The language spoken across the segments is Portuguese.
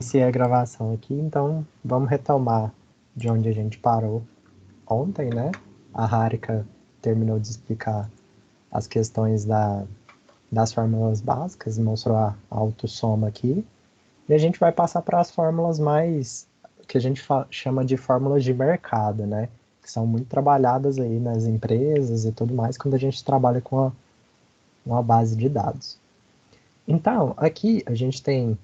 Iniciei a gravação aqui, então vamos retomar de onde a gente parou ontem, né? A Harika terminou de explicar as questões das fórmulas básicas, mostrou a autossoma aqui, e a gente vai passar para as fórmulas mais, que a gente chama de fórmulas de mercado, né? Que são muito trabalhadas aí nas empresas e tudo mais, quando a gente trabalha com uma base de dados. Então, aqui a gente tem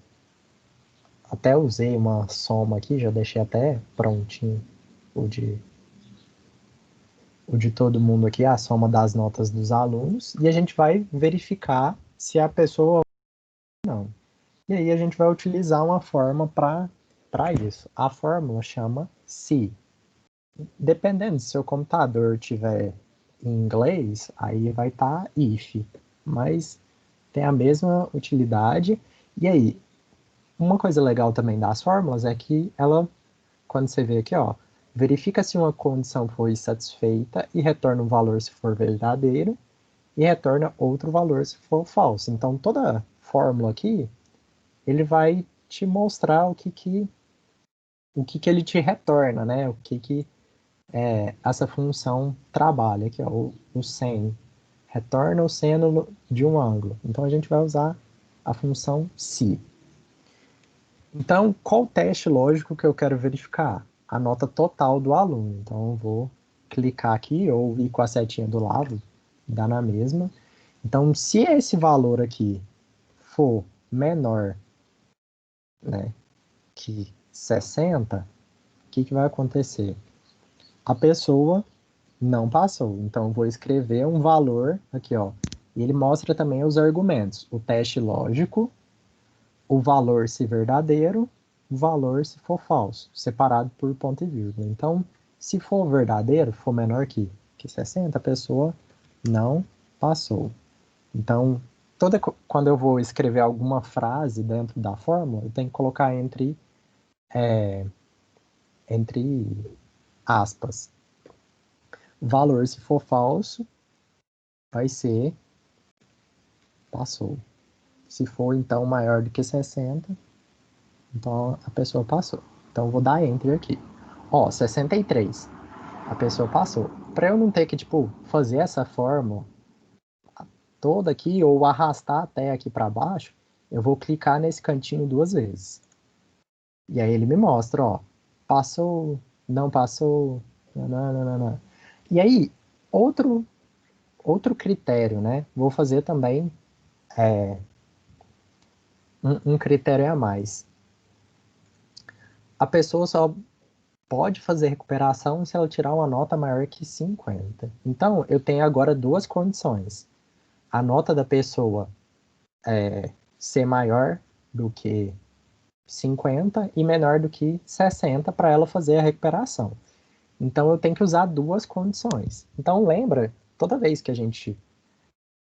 até usei uma soma aqui, já deixei até prontinho o de, o de todo mundo aqui, a soma das notas dos alunos, e a gente vai verificar se a pessoa não. E aí a gente vai utilizar uma forma para isso. A fórmula chama se. Dependendo se seu computador tiver em inglês, aí vai estar if, mas tem a mesma utilidade. E aí, uma coisa legal também das fórmulas é que ela, quando você vê aqui, ó, verifica se uma condição foi satisfeita e retorna um valor se for verdadeiro e retorna outro valor se for falso. Então, toda fórmula aqui, ele vai te mostrar o que ele te retorna, né? O que essa função trabalha, aqui, ó, o sen. Retorna o seno de um ângulo. Então, a gente vai usar a função se. Então, qual teste lógico que eu quero verificar? A nota total do aluno. Então, eu vou clicar aqui ou ir com a setinha do lado, dá na mesma. Então, se esse valor aqui for menor, né, que 60, o que vai acontecer? A pessoa não passou. Então, eu vou escrever um valor aqui, ó. E ele mostra também os argumentos. O teste lógico, o valor se verdadeiro, o valor se for falso, separado por ponto e vírgula. Então, se for verdadeiro, for menor que 60, a pessoa não passou. Então, quando eu vou escrever alguma frase dentro da fórmula, eu tenho que colocar entre aspas. Valor, se for falso, vai ser passou. Se for, então, maior do que 60, então a pessoa passou. Então, eu vou dar Enter aqui. Ó, 63. A pessoa passou. Para eu não ter que, tipo, fazer essa fórmula toda aqui ou arrastar até aqui para baixo, eu vou clicar nesse cantinho duas vezes. E aí ele me mostra, ó, passou, não passou, nananana. E aí, outro critério, né? Vou fazer também um critério a mais. A pessoa só pode fazer recuperação se ela tirar uma nota maior que 50. Então, eu tenho agora duas condições. A nota da pessoa ser maior do que 50 e menor do que 60 para ela fazer a recuperação. Então eu tenho que usar duas condições. Então lembra, toda vez que a gente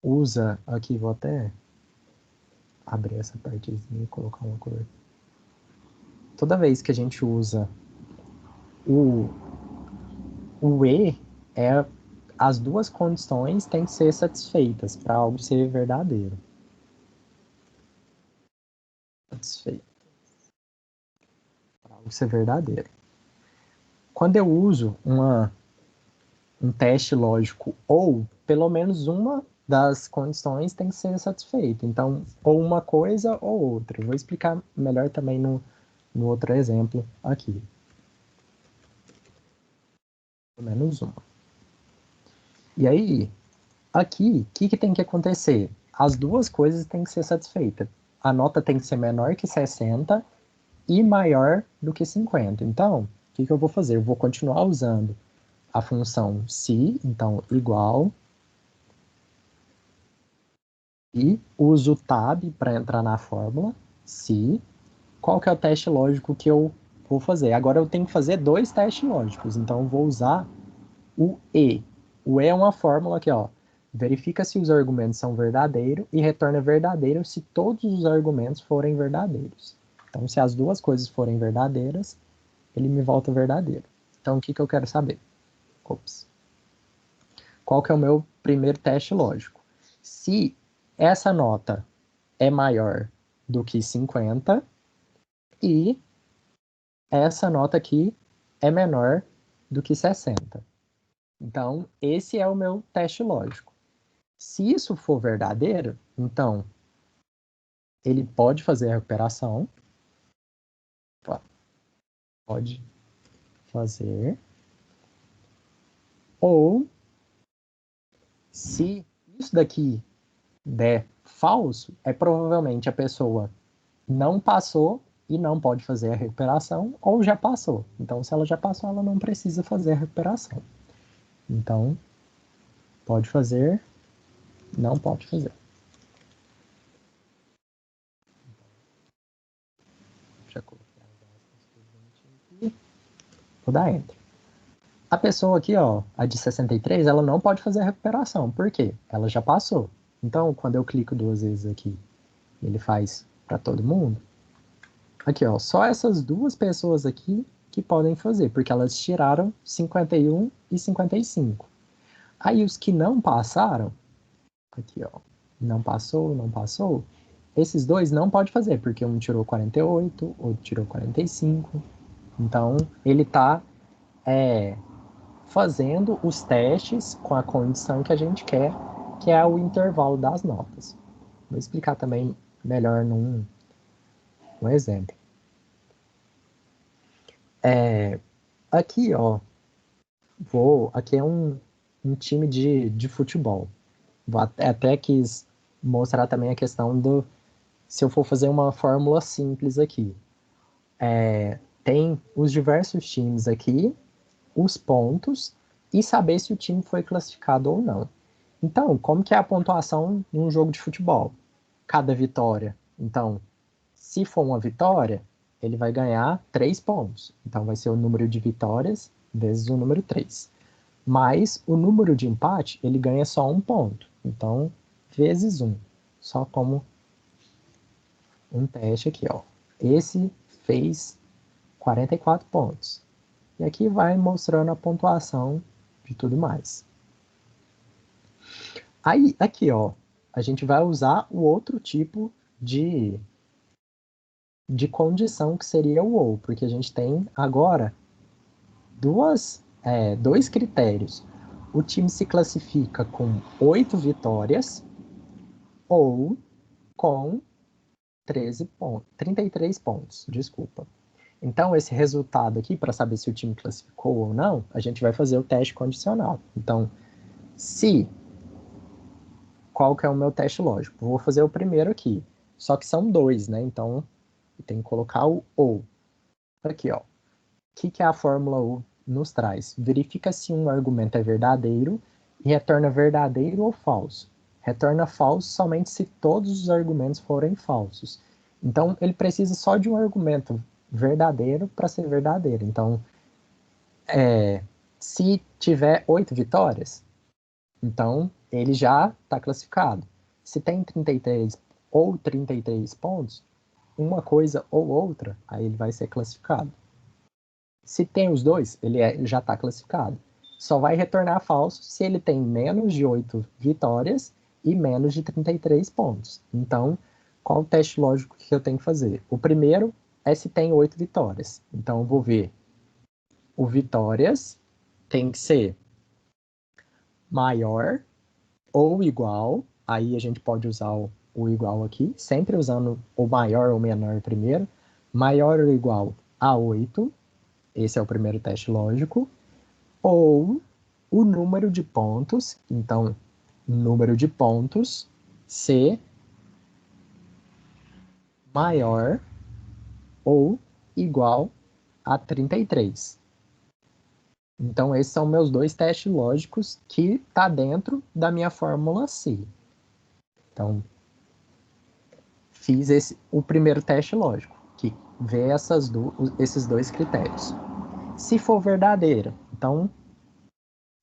usa, aqui vou até abrir essa partezinha e colocar uma cor. Toda vez que a gente usa o, o e, as duas condições têm que ser satisfeitas para algo ser verdadeiro. Satisfeito. Para algo ser verdadeiro. Quando eu uso um teste lógico ou pelo menos uma das condições tem que ser satisfeita. Então, ou uma coisa ou outra. Eu vou explicar melhor também no outro exemplo aqui. Pelo menos uma. E aí, aqui, o que tem que acontecer? As duas coisas têm que ser satisfeitas. A nota tem que ser menor que 60 e maior do que 50. Então, o que eu vou fazer? Eu vou continuar usando a função se, então igual, e uso o tab para entrar na fórmula, se. Qual que é o teste lógico que eu vou fazer? Agora eu tenho que fazer dois testes lógicos, então eu vou usar o e. O e é uma fórmula aqui, ó. Verifica se os argumentos são verdadeiros e retorna verdadeiro se todos os argumentos forem verdadeiros. Então, se as duas coisas forem verdadeiras, ele me volta verdadeiro. Então, o que eu quero saber? Ops. Qual que é o meu primeiro teste lógico? Se essa nota é maior do que 50, e essa nota aqui é menor do que 60. Então, esse é o meu teste lógico. Se isso for verdadeiro, então ele pode fazer a recuperação. Pode fazer. Ou, se isso daqui der falso, é provavelmente a pessoa não passou e não pode fazer a recuperação, ou já passou. Então, se ela já passou, ela não precisa fazer a recuperação. Então, pode fazer, não pode fazer. Já coloquei as aspas aqui. Vou dar Enter. A pessoa aqui, ó, a de 63, ela não pode fazer a recuperação. Por quê? Ela já passou. Então, quando eu clico 2 vezes aqui, ele faz para todo mundo. Aqui, ó, só essas 2 pessoas aqui que podem fazer, porque elas tiraram 51 e 55. Aí os que não passaram, aqui, ó, não passou, esses 2 não pode fazer, porque um tirou 48, outro tirou 45. Então, ele está fazendo os testes com a condição que a gente quer, que é o intervalo das notas. Vou explicar também melhor num exemplo. Aqui, ó, aqui é um time de futebol. Até quis mostrar também a questão do, se eu for fazer uma fórmula simples aqui. Tem os diversos times aqui, os pontos, e saber se o time foi classificado ou não. Então, como que é a pontuação em um jogo de futebol? Cada vitória. Então, se for uma vitória, ele vai ganhar 3 pontos. Então, vai ser o número de vitórias vezes o número 3. Mas o número de empate, ele ganha só 1 ponto. Então, vezes 1. Só como um teste aqui, ó. Esse fez 44 pontos. E aqui vai mostrando a pontuação de tudo mais. Aí, aqui, ó, a gente vai usar o outro tipo de condição, que seria o ou, porque a gente tem agora dois critérios. O time se classifica com 8 vitórias ou com 33 pontos, desculpa. Então, esse resultado aqui, para saber se o time classificou ou não, a gente vai fazer o teste condicional. Então, qual que é o meu teste lógico? Vou fazer o primeiro aqui. Só que são 2, né? Então, tem que colocar o ou. Aqui, ó. O que a fórmula ou nos traz? Verifica se um argumento é verdadeiro e retorna verdadeiro ou falso. Retorna falso somente se todos os argumentos forem falsos. Então, ele precisa só de um argumento verdadeiro para ser verdadeiro. Então, se tiver 8 vitórias, então ele já está classificado. Se tem 33 ou 33 pontos, uma coisa ou outra, aí ele vai ser classificado. Se tem os dois, ele já está classificado. Só vai retornar falso se ele tem menos de 8 vitórias e menos de 33 pontos. Então, qual o teste lógico que eu tenho que fazer? O primeiro é se tem 8 vitórias. Então, eu vou ver o vitórias tem que ser maior ou igual. Aí a gente pode usar o igual aqui, sempre usando o maior ou menor primeiro. Maior ou igual a 8. Esse é o primeiro teste lógico. Ou o número de pontos. Então, número de pontos ser maior ou igual a 33. Então, esses são meus 2 testes lógicos que tá dentro da minha fórmula C. Então, fiz o primeiro teste lógico, que vê esses 2 critérios. Se for verdadeiro, então,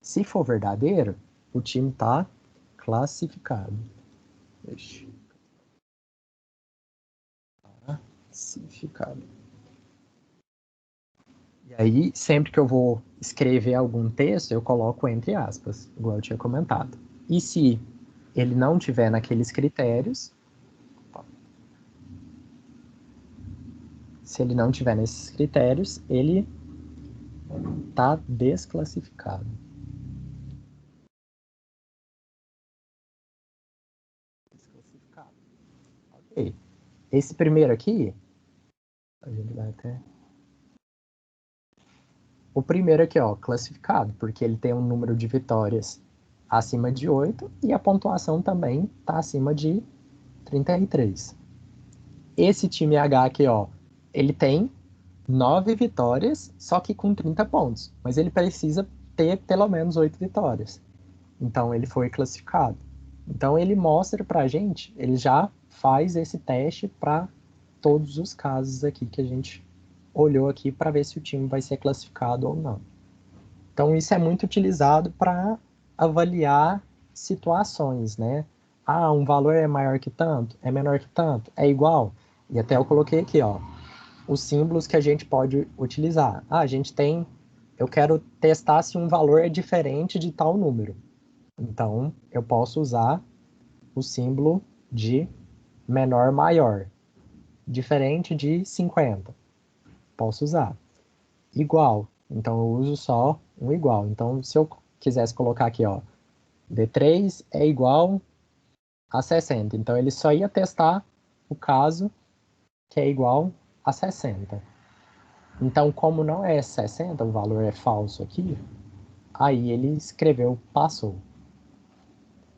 se for verdadeiro, o time está classificado. Classificado. E aí, sempre que eu vou escrever algum texto, eu coloco entre aspas, igual eu tinha comentado. E se ele não tiver naqueles critérios, Se ele não tiver nesses critérios, ele está desclassificado. Desclassificado. Ok. Esse primeiro aqui, a gente vai até... O primeiro aqui, ó, classificado, porque ele tem um número de vitórias acima de 8 e a pontuação também está acima de 33. Esse time H aqui, ó, ele tem 9 vitórias, só que com 30 pontos. Mas ele precisa ter pelo menos 8 vitórias. Então ele foi classificado. Então ele mostra pra gente, ele já faz esse teste para todos os casos aqui que a gente olhou aqui para ver se o time vai ser classificado ou não. Então isso é muito utilizado para avaliar situações, né? Ah, um valor é maior que tanto, é menor que tanto, é igual. E até eu coloquei aqui, ó, os símbolos que a gente pode utilizar. Ah, a gente tem, eu quero testar se um valor é diferente de tal número. Então, eu posso usar o símbolo de menor maior, diferente de 50. Posso usar. Igual, então eu uso só um igual. Então, se eu quisesse colocar aqui, ó, D3 é igual a 60. Então, ele só ia testar o caso que é igual a 60. Então, como não é 60, o valor é falso aqui, aí ele escreveu passou.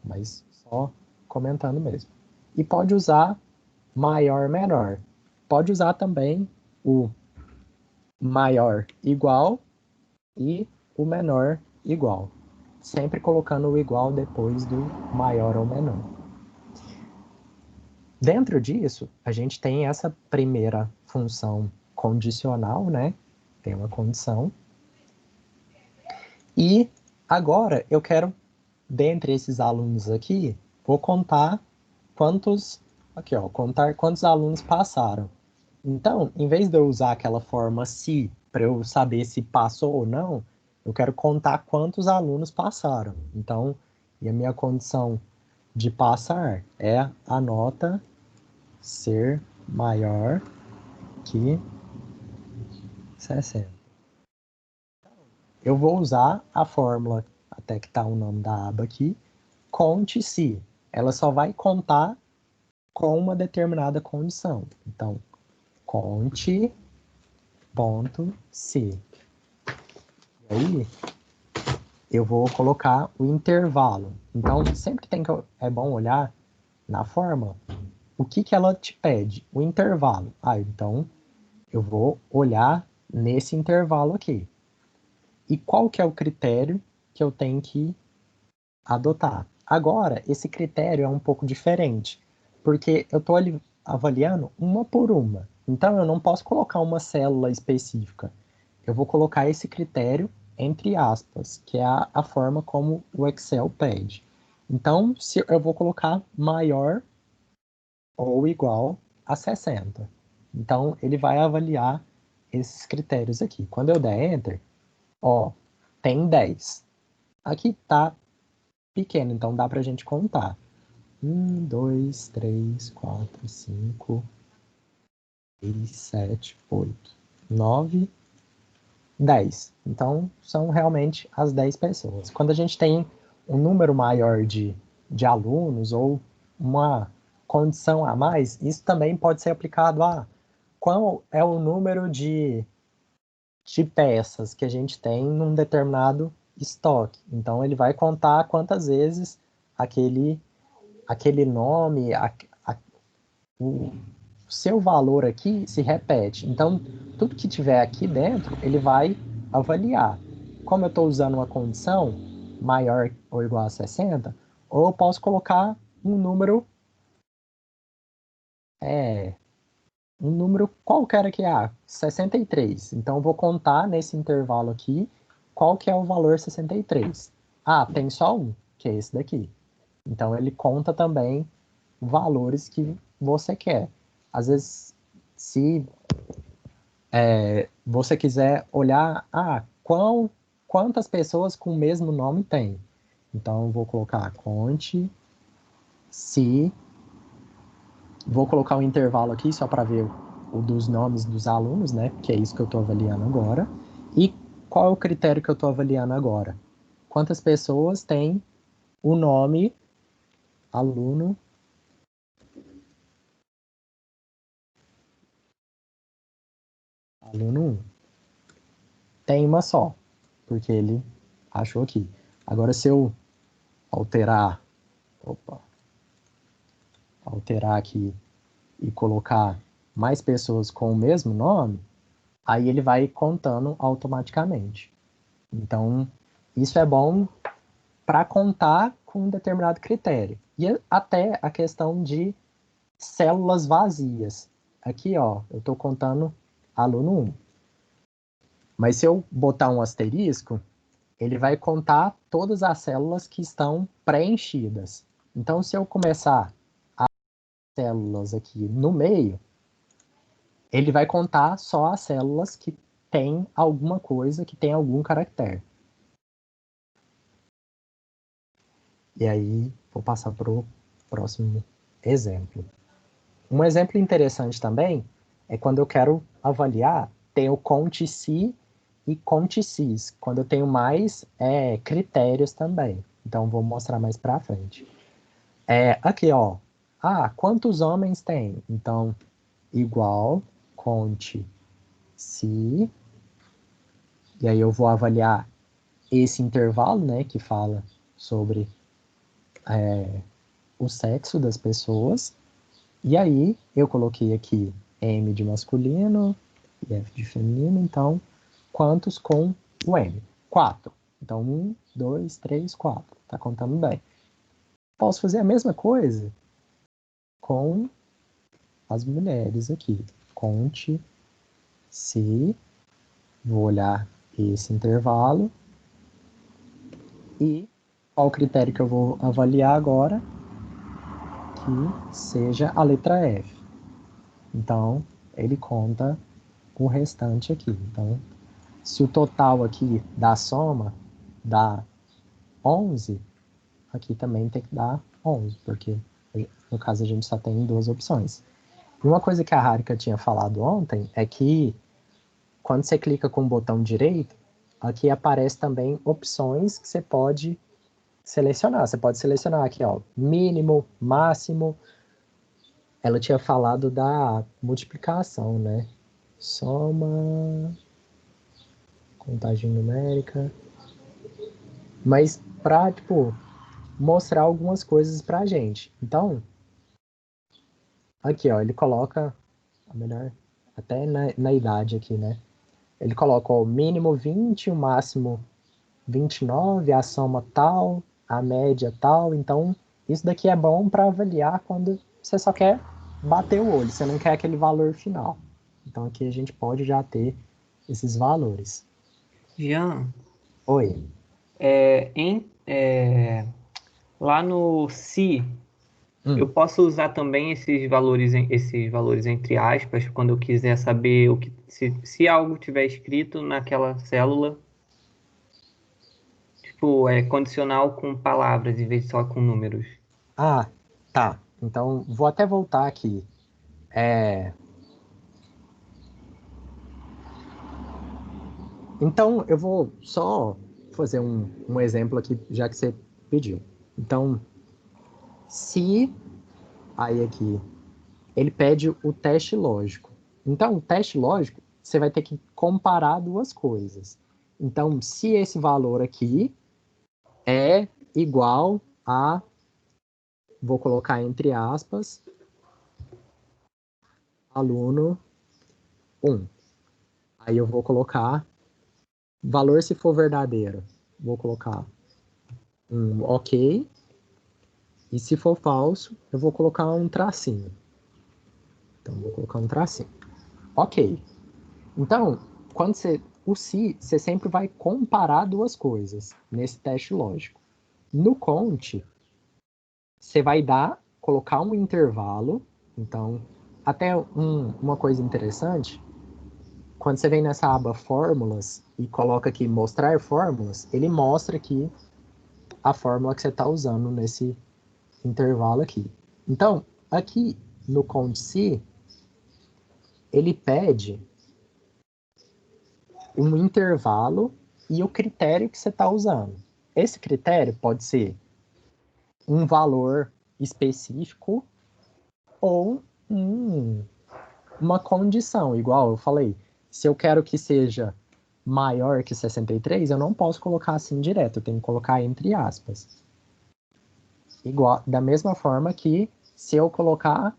Mas só comentando mesmo. E pode usar maior, menor. Pode usar também o maior igual e o menor igual. Sempre colocando o igual depois do maior ou menor. Dentro disso, a gente tem essa primeira função condicional, né? Tem uma condição. E agora eu quero, dentre esses alunos aqui, vou contar quantos, aqui ó, contar quantos alunos passaram. Então, em vez de eu usar aquela forma se para eu saber se passou ou não, eu quero contar quantos alunos passaram. Então, e a minha condição de passar é a nota ser maior que 60. Eu vou usar a fórmula, até que está o nome da aba aqui, conte se. Ela só vai contar com uma determinada condição. Então, conte ponto se. E aí, eu vou colocar o intervalo. Então, sempre é bom olhar na fórmula o que ela te pede, o intervalo. Ah, então eu vou olhar nesse intervalo aqui. E qual que é o critério que eu tenho que adotar? Agora, esse critério é um pouco diferente, porque eu estou avaliando uma por uma. Então, eu não posso colocar uma célula específica. Eu vou colocar esse critério entre aspas, que é a forma como o Excel pede. Então, se eu vou colocar maior ou igual a 60. Então, ele vai avaliar esses critérios aqui. Quando eu der Enter, ó, tem 10. Aqui tá pequeno, então dá pra gente contar. 1, 2, 3, 4, 5, 6, 7, 8, 9, 10. Então, são realmente as 10 pessoas. Quando a gente tem um número maior de alunos ou uma condição a mais, isso também pode ser aplicado a qual é o número de peças que a gente tem num determinado estoque. Então, ele vai contar quantas vezes aquele nome, o seu valor aqui se repete. Então, tudo que tiver aqui dentro, ele vai avaliar. Como eu estou usando uma condição maior ou igual a 60, ou eu posso colocar um número, um número qualquer aqui, 63. Então, eu vou contar nesse intervalo aqui qual que é o valor 63. Ah, tem só um, que é esse daqui. Então, ele conta também valores que você quer. Às vezes, se você quiser olhar, quantas pessoas com o mesmo nome tem. Então, eu vou colocar conte se... Vou colocar um intervalo aqui só para ver o dos nomes dos alunos, né? Que é isso que eu estou avaliando agora. E qual é o critério que eu estou avaliando agora? Quantas pessoas têm o nome aluno aluno 1? Tem uma só, porque ele achou aqui. Agora, se eu alterar, alterar aqui e colocar mais pessoas com o mesmo nome, aí ele vai contando automaticamente. Então, isso é bom para contar com um determinado critério. E até a questão de células vazias. Aqui, ó, eu estou contando aluno 1. Mas se eu botar um asterisco, ele vai contar todas as células que estão preenchidas. Então, se eu começar as células aqui no meio, ele vai contar só as células que tem alguma coisa, que tem algum caractere. E aí, vou passar para o próximo exemplo. Um exemplo interessante também é quando eu quero avaliar, tem o CONT-SI e CONT-SIS, quando eu tenho mais critérios também. Então, vou mostrar mais para frente. Aqui, ó. Quantos homens tem? Então, igual CONT-SI. E aí eu vou avaliar esse intervalo, né, que fala sobre o sexo das pessoas. E aí, eu coloquei aqui M de masculino e F de feminino, então, quantos com o M? 4. Então, 1, 2, 3, 4. Tá contando bem. Posso fazer a mesma coisa com as mulheres aqui. Conte se, vou olhar esse intervalo, e qual o critério que eu vou avaliar agora? Que seja a letra F. Então, ele conta o restante aqui. Então, se o total aqui da soma dá 11, aqui também tem que dar 11, porque no caso a gente só tem duas opções. E uma coisa que a Harika tinha falado ontem é que quando você clica com o botão direito, aqui aparece também opções que você pode selecionar. Você pode selecionar aqui, ó, mínimo, máximo. Ela tinha falado da multiplicação, né? Soma, contagem numérica. Mas para, tipo, mostrar algumas coisas pra gente. Então, aqui, ó, ele coloca, a melhor, até na idade aqui, né? Ele coloca ó, o mínimo 20, o máximo 29, a soma tal, a média tal. Então, isso daqui é bom para avaliar quando você só quer bater o olho, você não quer aquele valor final. Então, aqui a gente pode já ter esses valores. Jean, Oi. lá no si, eu Hum. posso usar também esses valores entre aspas quando eu quiser saber se algo tiver escrito naquela célula, tipo, é condicional com palavras em vez de só com números. Ah, tá. Então, vou até voltar aqui. Então, eu vou só fazer um exemplo aqui, já que você pediu. Então, se aí aqui ele pede o teste lógico. Então, o teste lógico, você vai ter que comparar duas coisas. Então, se esse valor aqui é igual a, vou colocar entre aspas, aluno 1. Aí eu vou colocar valor se for verdadeiro. Vou colocar um ok. E se for falso, eu vou colocar um tracinho. Então, vou colocar um tracinho. Ok. Então, quando você. O se, você sempre vai comparar duas coisas nesse teste lógico. No conte, você vai colocar um intervalo. Então, até uma coisa interessante, quando você vem nessa aba fórmulas e coloca aqui mostrar fórmulas, ele mostra aqui a fórmula que você está usando nesse intervalo aqui. Então, aqui no conte se, ele pede um intervalo e o critério que você está usando. Esse critério pode ser um valor específico ou uma condição, igual eu falei. Se eu quero que seja maior que 63, eu não posso colocar assim direto, eu tenho que colocar entre aspas. Igual, da mesma forma que se eu colocar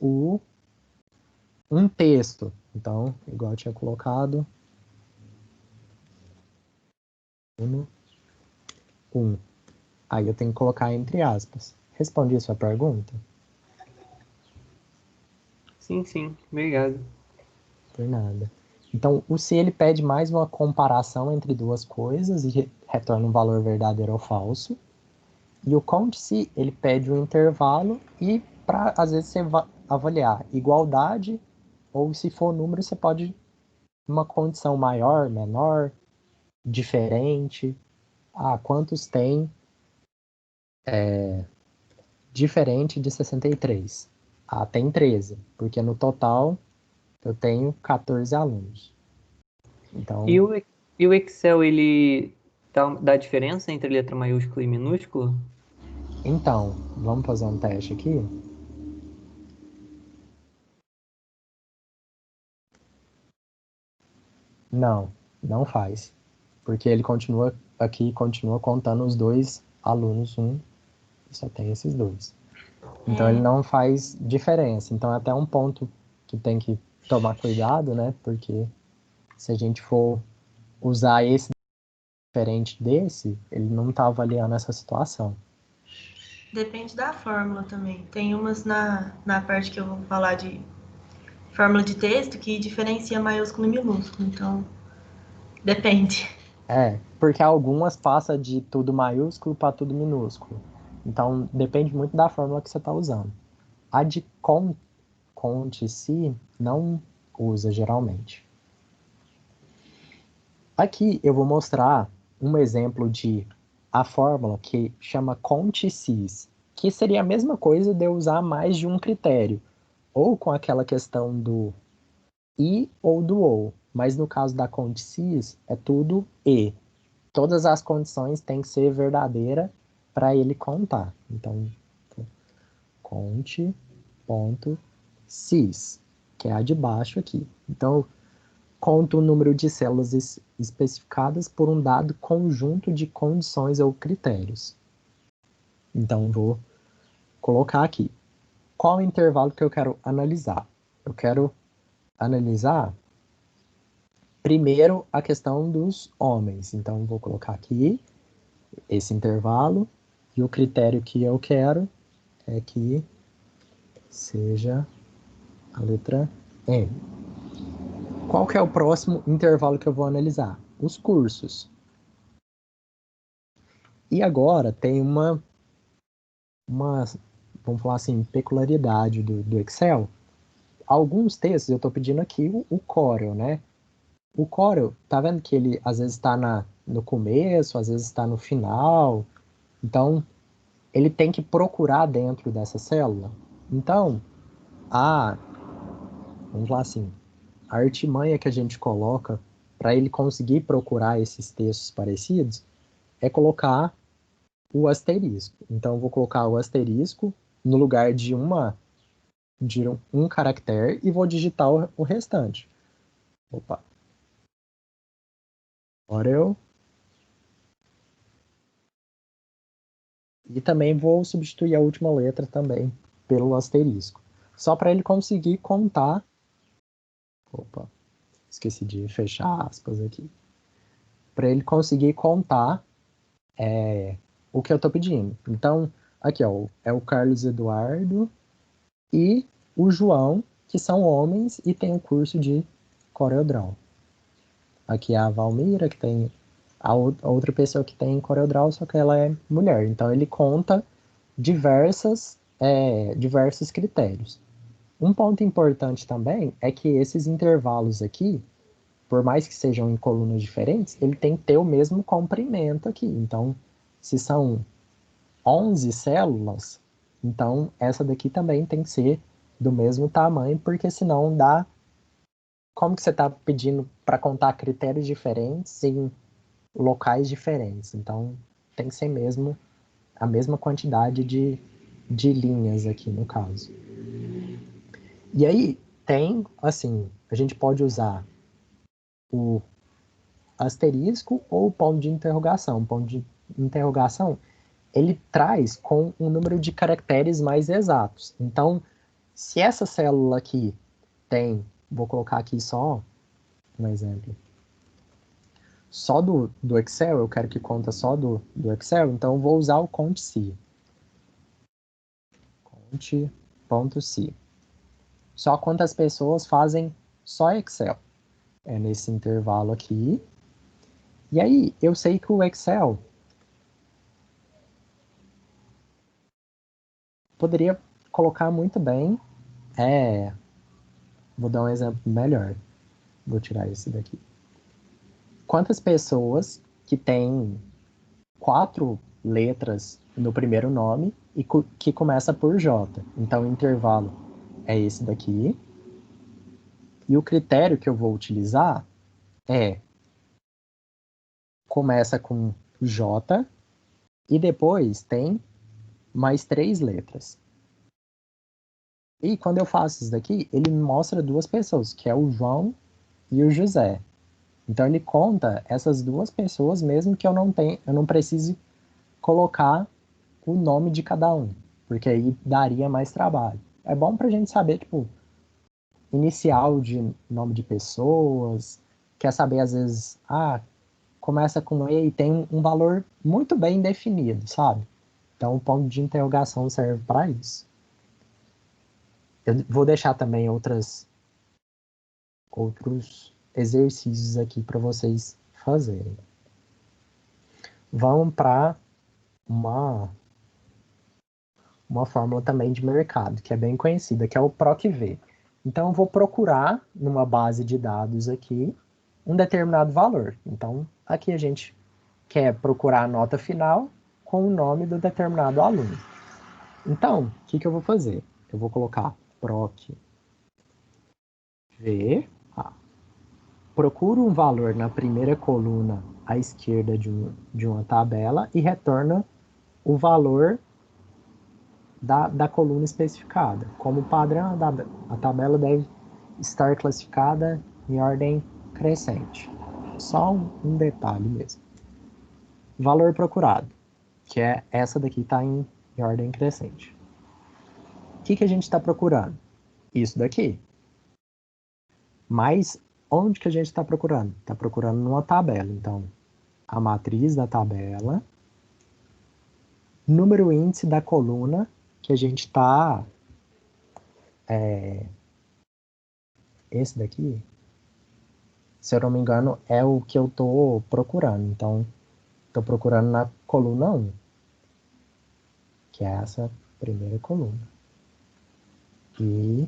um texto, então, igual eu tinha colocado, 1. Aí eu tenho que colocar entre aspas. Respondi a sua pergunta? Sim, sim, obrigado. Por nada. Então, o se ele pede mais uma comparação entre duas coisas e retorna um valor verdadeiro ou falso. E o count-se, ele pede um intervalo e para, às vezes, você avaliar igualdade ou se for número, você pode uma condição maior, menor, diferente. Ah, quantos tem diferente de 63? Ah, tem 13, porque no total eu tenho 14 alunos. E Então, o, e o Excel, ele dá diferença entre letra maiúscula e minúscula? vamos fazer um teste aqui? Não, não faz. Porque ele continua aqui, continua contando os dois alunos, e só tem esses dois. Então ele não faz diferença. Então é até um ponto que tem que tomar cuidado, né? Porque se a gente for usar esse diferente desse, ele não está avaliando essa situação. Depende da fórmula também. Tem umas na parte que eu vou falar de fórmula de texto que diferencia maiúsculo e minúsculo. Então, depende. Porque algumas passa de tudo maiúsculo para tudo minúsculo. Então depende muito da fórmula que você está usando. A de conte-se não usa geralmente. Aqui eu vou mostrar um exemplo de a fórmula que chama conte-sis, que seria a mesma coisa de eu usar mais de um critério, ou com aquela questão do e ou do ou, mas no caso da conte-sis é tudo e. Todas as condições têm que ser verdadeira para ele contar. Então, conte.sys, que é a de baixo aqui. Então, conta o número de células especificadas por um dado conjunto de condições ou critérios. Então, vou colocar aqui. Qual o intervalo que eu quero analisar? Eu quero analisar primeiro a questão dos homens. Então, vou colocar aqui esse intervalo e o critério que eu quero é que seja a letra M. Qual que é o próximo intervalo que eu vou analisar? Os cursos. E agora tem uma vamos falar assim, peculiaridade do Excel. Alguns textos eu estou pedindo aqui o Corel, né? O Corel, tá vendo que ele às vezes está no começo, às vezes está no final. Então, ele tem que procurar dentro dessa célula. Então, vamos falar assim, a artimanha que a gente coloca para ele conseguir procurar esses textos parecidos é colocar o asterisco. Então, eu vou colocar o asterisco no lugar de um caractere e vou digitar o restante. Opa. Agora eu. E também vou substituir a última letra também pelo asterisco. Só para ele conseguir contar. Opa, esqueci de fechar aspas aqui. Para ele conseguir contar o que eu estou pedindo. Então, aqui ó, é o Carlos Eduardo e o João, que são homens e tem o curso de CorelDRAW. Aqui é a Valmira, que tem a outra pessoa que tem CorelDRAW, só que ela é mulher. Então ele conta diversos critérios. Um ponto importante também é que esses intervalos aqui, por mais que sejam em colunas diferentes, ele tem que ter o mesmo comprimento aqui. Então, se são 11 células, então essa daqui também tem que ser do mesmo tamanho, porque senão dá como que você está pedindo para contar critérios diferentes em locais diferentes. Então, tem que ser mesmo a mesma quantidade de linhas aqui no caso. E aí, tem, assim, a gente pode usar o asterisco ou o ponto de interrogação. O ponto de interrogação, ele traz com um número de caracteres mais exatos. Então, se essa célula aqui tem, vou colocar aqui só um exemplo, só do Excel, eu quero que conta só do Excel, então eu vou usar o cont.c. Cont.c. Só quantas pessoas fazem só Excel. É nesse intervalo aqui. E aí, eu sei que o Excel poderia colocar muito bem. Vou dar um exemplo melhor. Vou tirar esse daqui. Quantas pessoas que têm 4 letras no primeiro nome e que começa por J. Então, o intervalo é esse daqui. E o critério que eu vou utilizar começa com J e depois tem mais 3 letras. E quando eu faço isso daqui, ele me mostra 2 pessoas, que é o João e o José. Então ele conta essas 2 pessoas mesmo que eu não precise colocar o nome de cada um, porque aí daria mais trabalho. É bom pra gente saber, tipo, inicial de nome de pessoas, quer saber às vezes, começa com E e tem um valor muito bem definido, sabe? Então o ponto de interrogação serve para isso. Eu vou deixar também outros exercícios aqui para vocês fazerem. Vamos para uma fórmula também de mercado, que é bem conhecida, que é o PROC-V. Então, eu vou procurar numa base de dados aqui um determinado valor. Então, aqui a gente quer procurar a nota final com o nome do determinado aluno. Então, o que eu vou fazer? Eu vou colocar PROC-V. Procuro um valor na primeira coluna à esquerda de uma tabela e retorna o valor da coluna especificada. Como padrão, a tabela deve estar classificada em ordem crescente. Só um detalhe mesmo. Valor procurado, que é essa daqui está em ordem crescente. O que a gente está procurando? Isso daqui. Mas onde que a gente está procurando? Está procurando numa tabela. Então, a matriz da tabela, número índice da coluna que a gente está... esse daqui, se eu não me engano, é o que eu estou procurando. Então, estou procurando na coluna 1, que é essa primeira coluna. E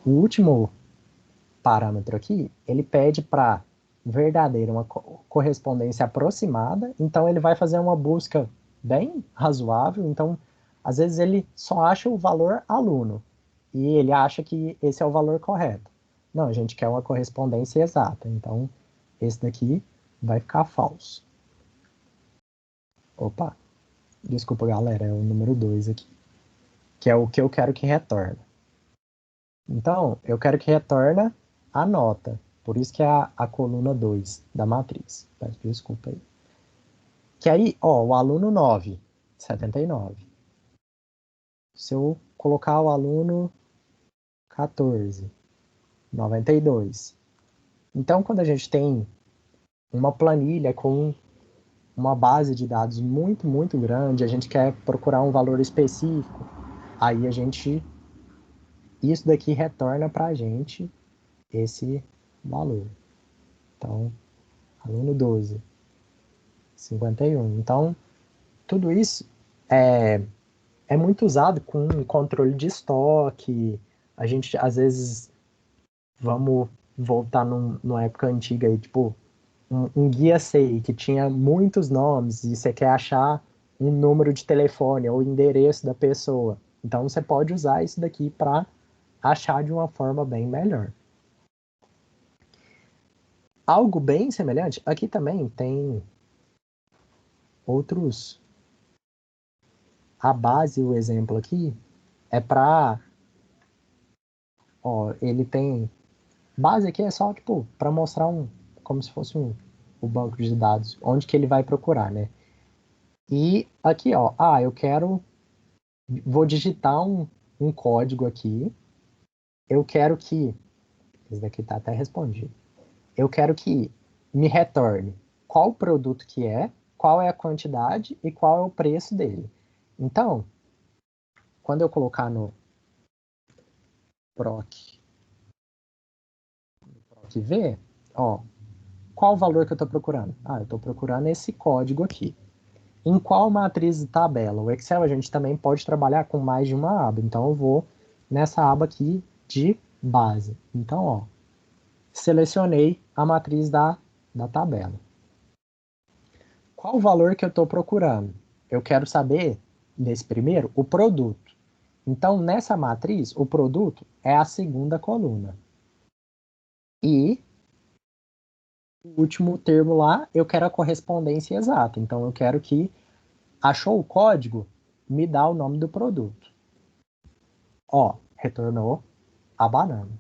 o último parâmetro aqui, ele pede para verdadeira uma correspondência aproximada, então ele vai fazer uma busca bem razoável, então às vezes ele só acha o valor aluno, e ele acha que esse é o valor correto. Não, a gente quer uma correspondência exata, então esse daqui vai ficar falso. Opa, desculpa galera, é o número 2 aqui, que é o que eu quero que retorne. Então, eu quero que retorne a nota, por isso que é a coluna 2 da matriz. Peço desculpa aí. Que aí, ó, o aluno 9, 79. Se eu colocar o aluno 14, 92. Então, quando a gente tem uma planilha com uma base de dados muito, muito grande, a gente quer procurar um valor específico, aí isso daqui retorna para a gente esse valor. Então, aluno 12, 51. Então, tudo isso é muito usado com controle de estoque. A gente, às vezes, vamos voltar numa época antiga aí, tipo, um guia SEI que tinha muitos nomes e você quer achar um número de telefone ou endereço da pessoa. Então, você pode usar isso daqui para achar de uma forma bem melhor. algo bem semelhante, aqui também tem outros. A base, o exemplo aqui, é para... Ó, ele tem... Base aqui é só, tipo, para mostrar como se fosse o banco de dados, onde que ele vai procurar, né? E aqui, ó, eu quero... Vou digitar um código aqui. Eu quero que... Esse daqui tá até respondido. Eu quero que me retorne qual produto que é, qual é a quantidade e qual é o preço dele. Então, quando eu colocar no proc V, ó, qual o valor que eu estou procurando? Eu estou procurando esse código aqui. Em qual matriz de tabela? O Excel a gente também pode trabalhar com mais de uma aba. Então eu vou nessa aba aqui de base. Então, ó, selecionei a matriz da tabela. Qual o valor que eu estou procurando? Eu quero saber, nesse primeiro, o produto. Então, nessa matriz, o produto é a segunda coluna. E o último termo lá, eu quero a correspondência exata. Então, eu quero que achou o código, me dá o nome do produto. Ó, retornou a banana.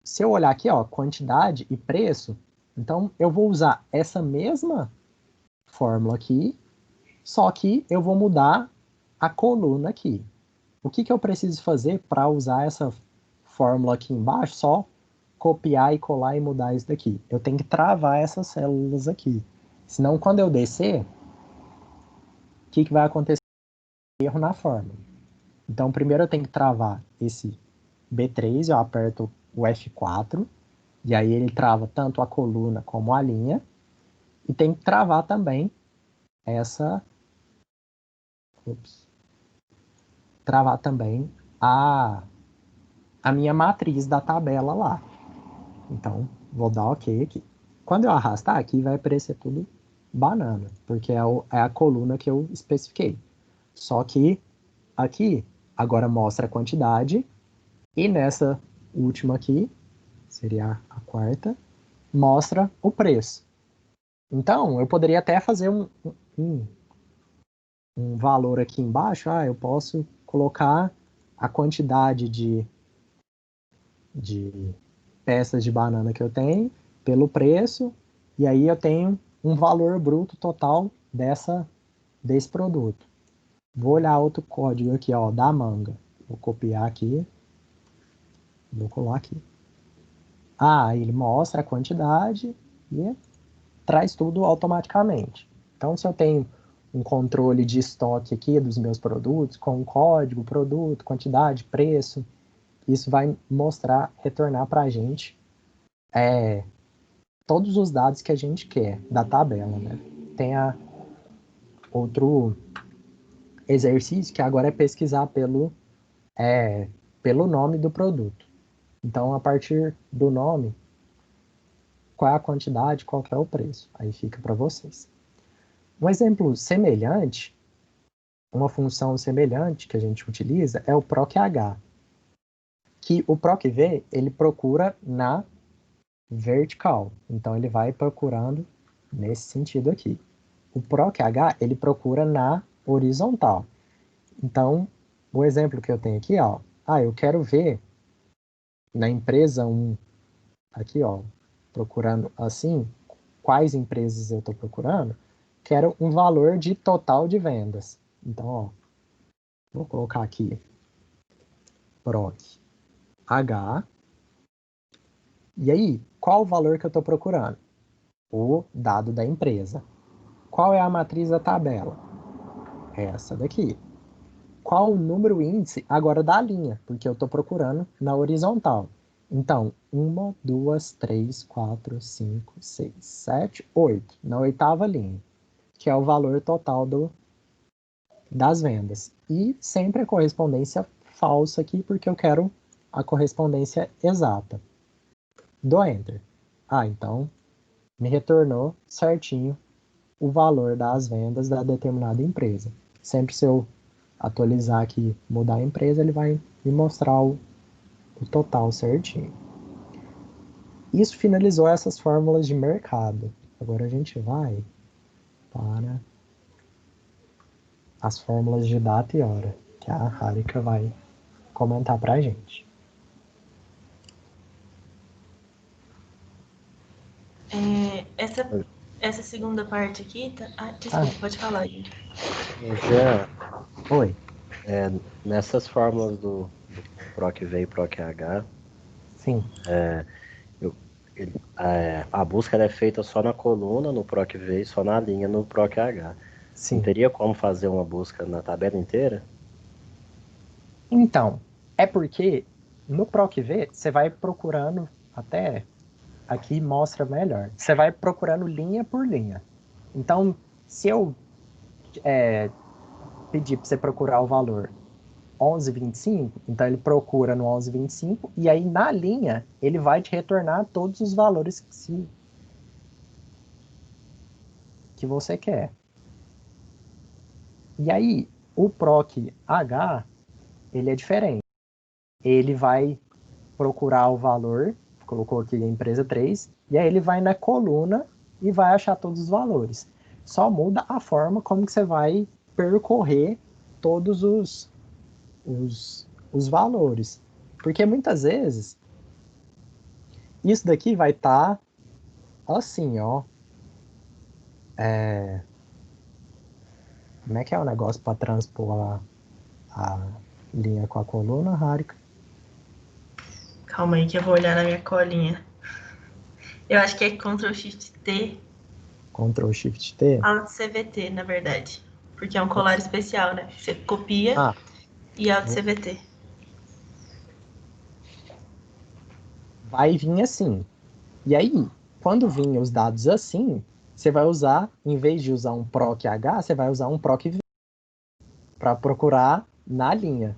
Se eu olhar aqui, ó, quantidade e preço, então eu vou usar essa mesma fórmula aqui, só que eu vou mudar a coluna aqui. O que eu preciso fazer para usar essa fórmula aqui embaixo? Só copiar e colar e mudar isso daqui. Eu tenho que travar essas células aqui. Senão, quando eu descer, o que vai acontecer? Erro na fórmula. Então, primeiro eu tenho que travar esse B3, eu aperto o F4, e aí ele trava tanto a coluna como a linha, e tem que travar também essa... travar também a minha matriz da tabela lá. Então, vou dar OK aqui. Quando eu arrastar aqui, vai aparecer tudo banana, porque é a coluna que eu especifiquei. Só que aqui, agora mostra a quantidade, e nessa última aqui, seria a quarta, mostra o preço. Então, eu poderia até fazer um valor aqui embaixo. Eu posso colocar a quantidade de peças de banana que eu tenho pelo preço, e aí eu tenho um valor bruto total desse produto. Vou olhar outro código aqui, ó, da manga. Vou copiar aqui, vou colar aqui. Ele mostra a quantidade e traz tudo automaticamente. Então, se eu tenho um controle de estoque aqui dos meus produtos, com código, produto, quantidade, preço, isso vai mostrar, retornar para a gente todos os dados que a gente quer da tabela, né? Tem outro exercício que agora é pesquisar pelo nome do produto. Então, a partir do nome, qual é a quantidade, qual que é o preço. Aí fica para vocês. Um exemplo semelhante, uma função semelhante que a gente utiliza é o proc-h, que o proc-v, ele procura na vertical. Então, ele vai procurando nesse sentido aqui. O proc-h, ele procura na horizontal. Então, o exemplo que eu tenho aqui, ó, eu quero ver na empresa 1, aqui, ó, procurando assim, quais empresas eu estou procurando, quero um valor de total de vendas. Então, ó, vou colocar aqui proc-h. E aí, qual o valor que eu estou procurando? O dado da empresa. Qual é a matriz da tabela? Essa daqui. Qual o número índice agora da linha? Porque eu estou procurando na horizontal. Então, 1, 2, 3, 4, 5, 6, 7, 8. Na oitava linha, que é o valor total das vendas. E sempre a correspondência falsa aqui, porque eu quero a correspondência exata. Dou Enter. Então, me retornou certinho o valor das vendas da determinada empresa. Sempre se eu atualizar aqui, mudar a empresa, ele vai me mostrar o total certinho. isso finalizou essas fórmulas de mercado. Agora a gente vai para as fórmulas de data e hora, que a Harika vai comentar para a gente. Essa segunda parte aqui, desculpa, pode falar, gente. Já, Oi. nessas fórmulas do PROC-V e PROC-H, Sim. A busca é feita só na coluna, no PROC-V, e só na linha, no PROC-H. Sim. Não teria como fazer uma busca na tabela inteira? Então, é porque no PROC-V você vai procurando, até aqui mostra melhor, você vai procurando linha por linha. Então, se eu pedir para você procurar o valor 11,25, então ele procura no 11,25 e aí na linha ele vai te retornar todos os valores que você quer. E aí o PROC-H ele é diferente. Ele vai procurar o valor, colocou aqui a empresa 3, e aí ele vai na coluna e vai achar todos os valores. Só muda a forma como que você vai percorrer todos os valores. Porque muitas vezes isso daqui vai estar assim, ó. Como é que é o negócio para transpor a linha com a coluna, Harika? Calma aí que eu vou olhar na minha colinha. Eu acho que é Ctrl Shift T. Ctrl Shift T? Alt CVT, na verdade. Porque é um colar especial, né? Você copia e Alt CVT. Vai vir assim. E aí, quando vir os dados assim, você vai usar, em vez de usar um PROC-H, você vai usar um PROC-V para procurar na linha.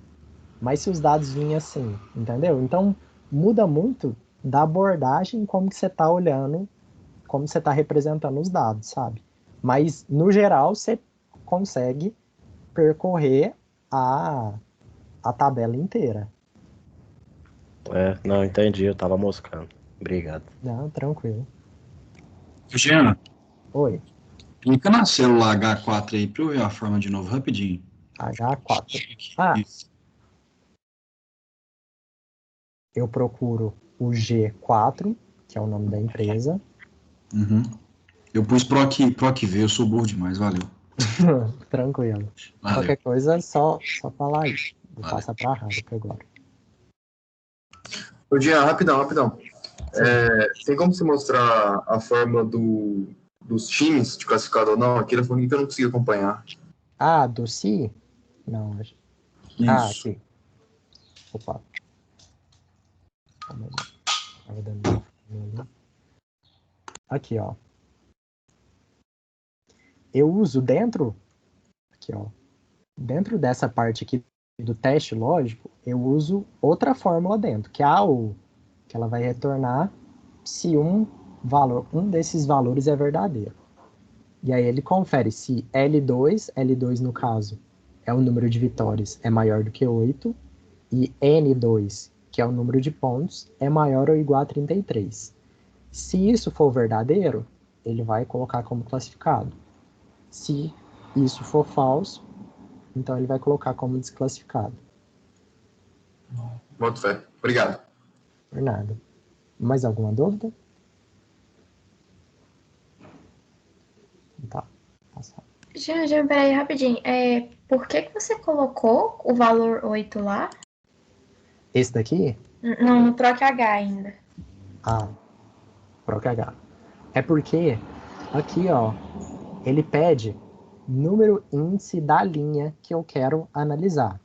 Mas se os dados virem assim, entendeu? Então, muda muito da abordagem como que você está olhando, como você está representando os dados, sabe? Mas, no geral, você consegue percorrer a tabela inteira. Não, entendi, eu tava moscando. Obrigado. Não, tranquilo. Jean, Oi, clica na célula H4 aí para eu ver a forma de novo, rapidinho. H4. Eu procuro o G4, que é o nome da empresa. Uhum. Eu pus PROC-V, eu sou burro demais, valeu. Tranquilo. Valeu. Qualquer coisa, só falar aí. Vou Valeu. passar para a Harika agora. Ô, Jean, rapidão. Tem como você mostrar a fórmula dos times de classificado ou não? Aqui na forma que eu não consegui acompanhar. Do Si? Não, acho. Isso. Aqui. Opa. Calma aí. Tava dando ali. Aqui, ó. Eu uso dentro dessa parte aqui do teste lógico, eu uso outra fórmula dentro, que é a AU, que ela vai retornar se um desses valores é verdadeiro. E aí ele confere se L2 no caso é o número de vitórias, é maior do que 8, e N2, que é o número de pontos, é maior ou igual a 33. Se isso for verdadeiro, ele vai colocar como classificado. Se isso for falso, então ele vai colocar como desclassificado. Boto fé. Obrigado. Por nada. Mais alguma dúvida? Tá. Passar. Jean, peraí, rapidinho. Por que você colocou o valor 8 lá? Esse daqui? Não, no PROC-H ainda. PROC-H. É porque aqui, ó, ele pede número índice da linha que eu quero analisar.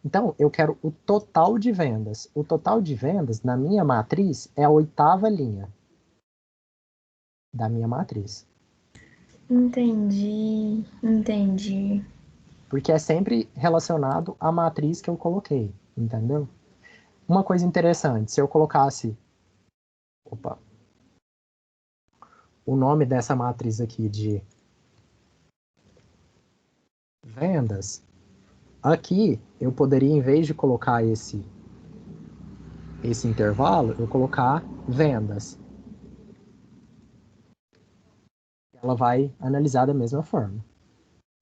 Então, eu quero o total de vendas. O total de vendas, na minha matriz, é a 8ª linha da minha matriz. Entendi. Porque é sempre relacionado à matriz que eu coloquei, entendeu? Uma coisa interessante, se eu colocasse o nome dessa matriz aqui de vendas, aqui eu poderia, em vez de colocar esse intervalo, eu colocar vendas. ela vai analisar da mesma forma,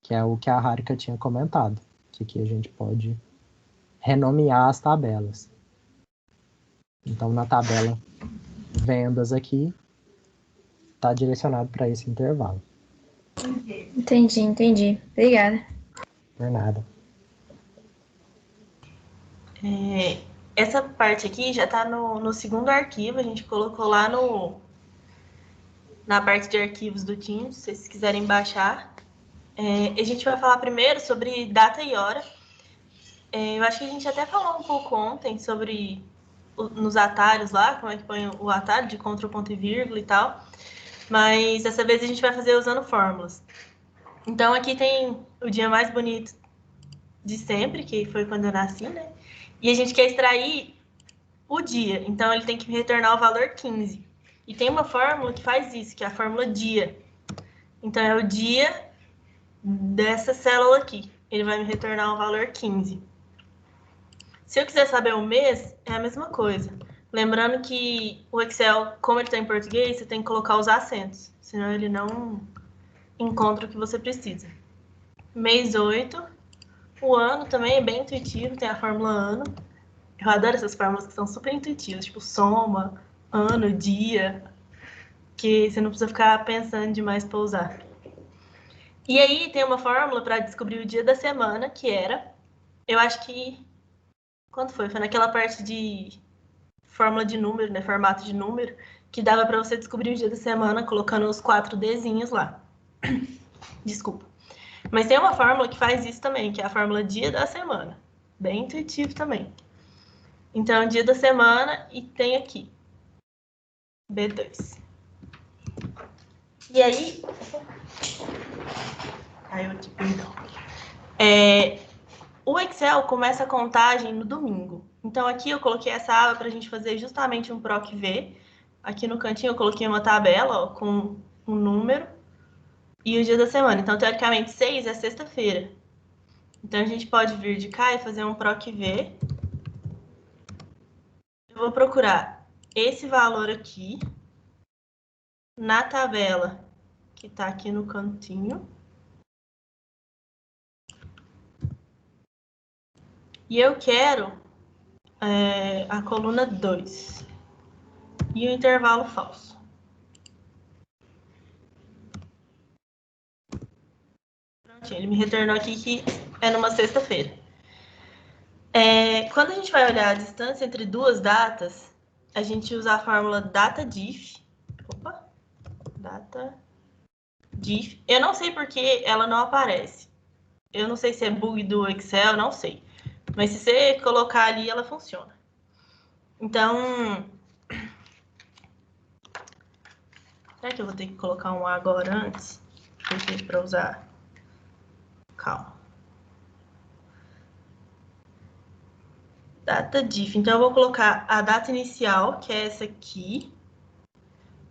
que é o que a Harika tinha comentado, que aqui a gente pode renomear as tabelas. Então, na tabela vendas aqui, está direcionado para esse intervalo. Entendi. Obrigada. Por nada. Essa parte aqui já está no segundo arquivo, a gente colocou lá na parte de arquivos do Teams, se vocês quiserem baixar. A gente vai falar primeiro sobre data e hora. Eu acho que a gente até falou um pouco ontem sobre nos atalhos lá, como é que põe o atalho de Ctrl, ponto e vírgula e tal. Mas dessa vez a gente vai fazer usando fórmulas. Então aqui tem o dia mais bonito de sempre, que foi quando eu nasci, né? E a gente quer extrair o dia, então ele tem que retornar o valor 15. E tem uma fórmula que faz isso, que é a fórmula dia. Então é o dia dessa célula aqui. Ele vai me retornar o valor 15. Se eu quiser saber o mês, é a mesma coisa. Lembrando que o Excel, como ele está em português, você tem que colocar os acentos, senão ele não encontra o que você precisa. Mês 8. O ano também é bem intuitivo, tem a fórmula ano. Eu adoro essas fórmulas que são super intuitivas, tipo soma, ano, dia, que você não precisa ficar pensando demais para usar. E aí tem uma fórmula para descobrir o dia da semana, que era, eu acho que, quando foi? Foi naquela parte de fórmula de número, né, formato de número, que dava para você descobrir o dia da semana colocando os 4 Dzinhos lá. Desculpa. Mas tem uma fórmula que faz isso também, que é a fórmula dia da semana. Bem intuitivo também. Então, dia da semana e tem aqui, B2. E aí... Caiu aqui, perdão. O Excel começa a contagem no domingo. Então, aqui eu coloquei essa aba para a gente fazer justamente um PROC V. Aqui no cantinho eu coloquei uma tabela, ó, com um número e o dia da semana. Então, teoricamente, 6 é sexta-feira. Então, a gente pode vir de cá e fazer um PROC V. Eu vou procurar esse valor aqui na tabela que está aqui no cantinho. E eu quero a coluna 2 e o intervalo falso. Prontinho, ele me retornou aqui que é numa sexta-feira. Quando a gente vai olhar a distância entre duas datas, a gente usa a fórmula data_diff. Opa! Data_diff. Eu não sei porque ela não aparece. Eu não sei se é bug do Excel, não sei. Mas se você colocar ali, ela funciona. Então, será que eu vou ter que colocar um agora antes? Porque para usar... Calma. Data_diff. Então, eu vou colocar a data inicial, que é essa aqui.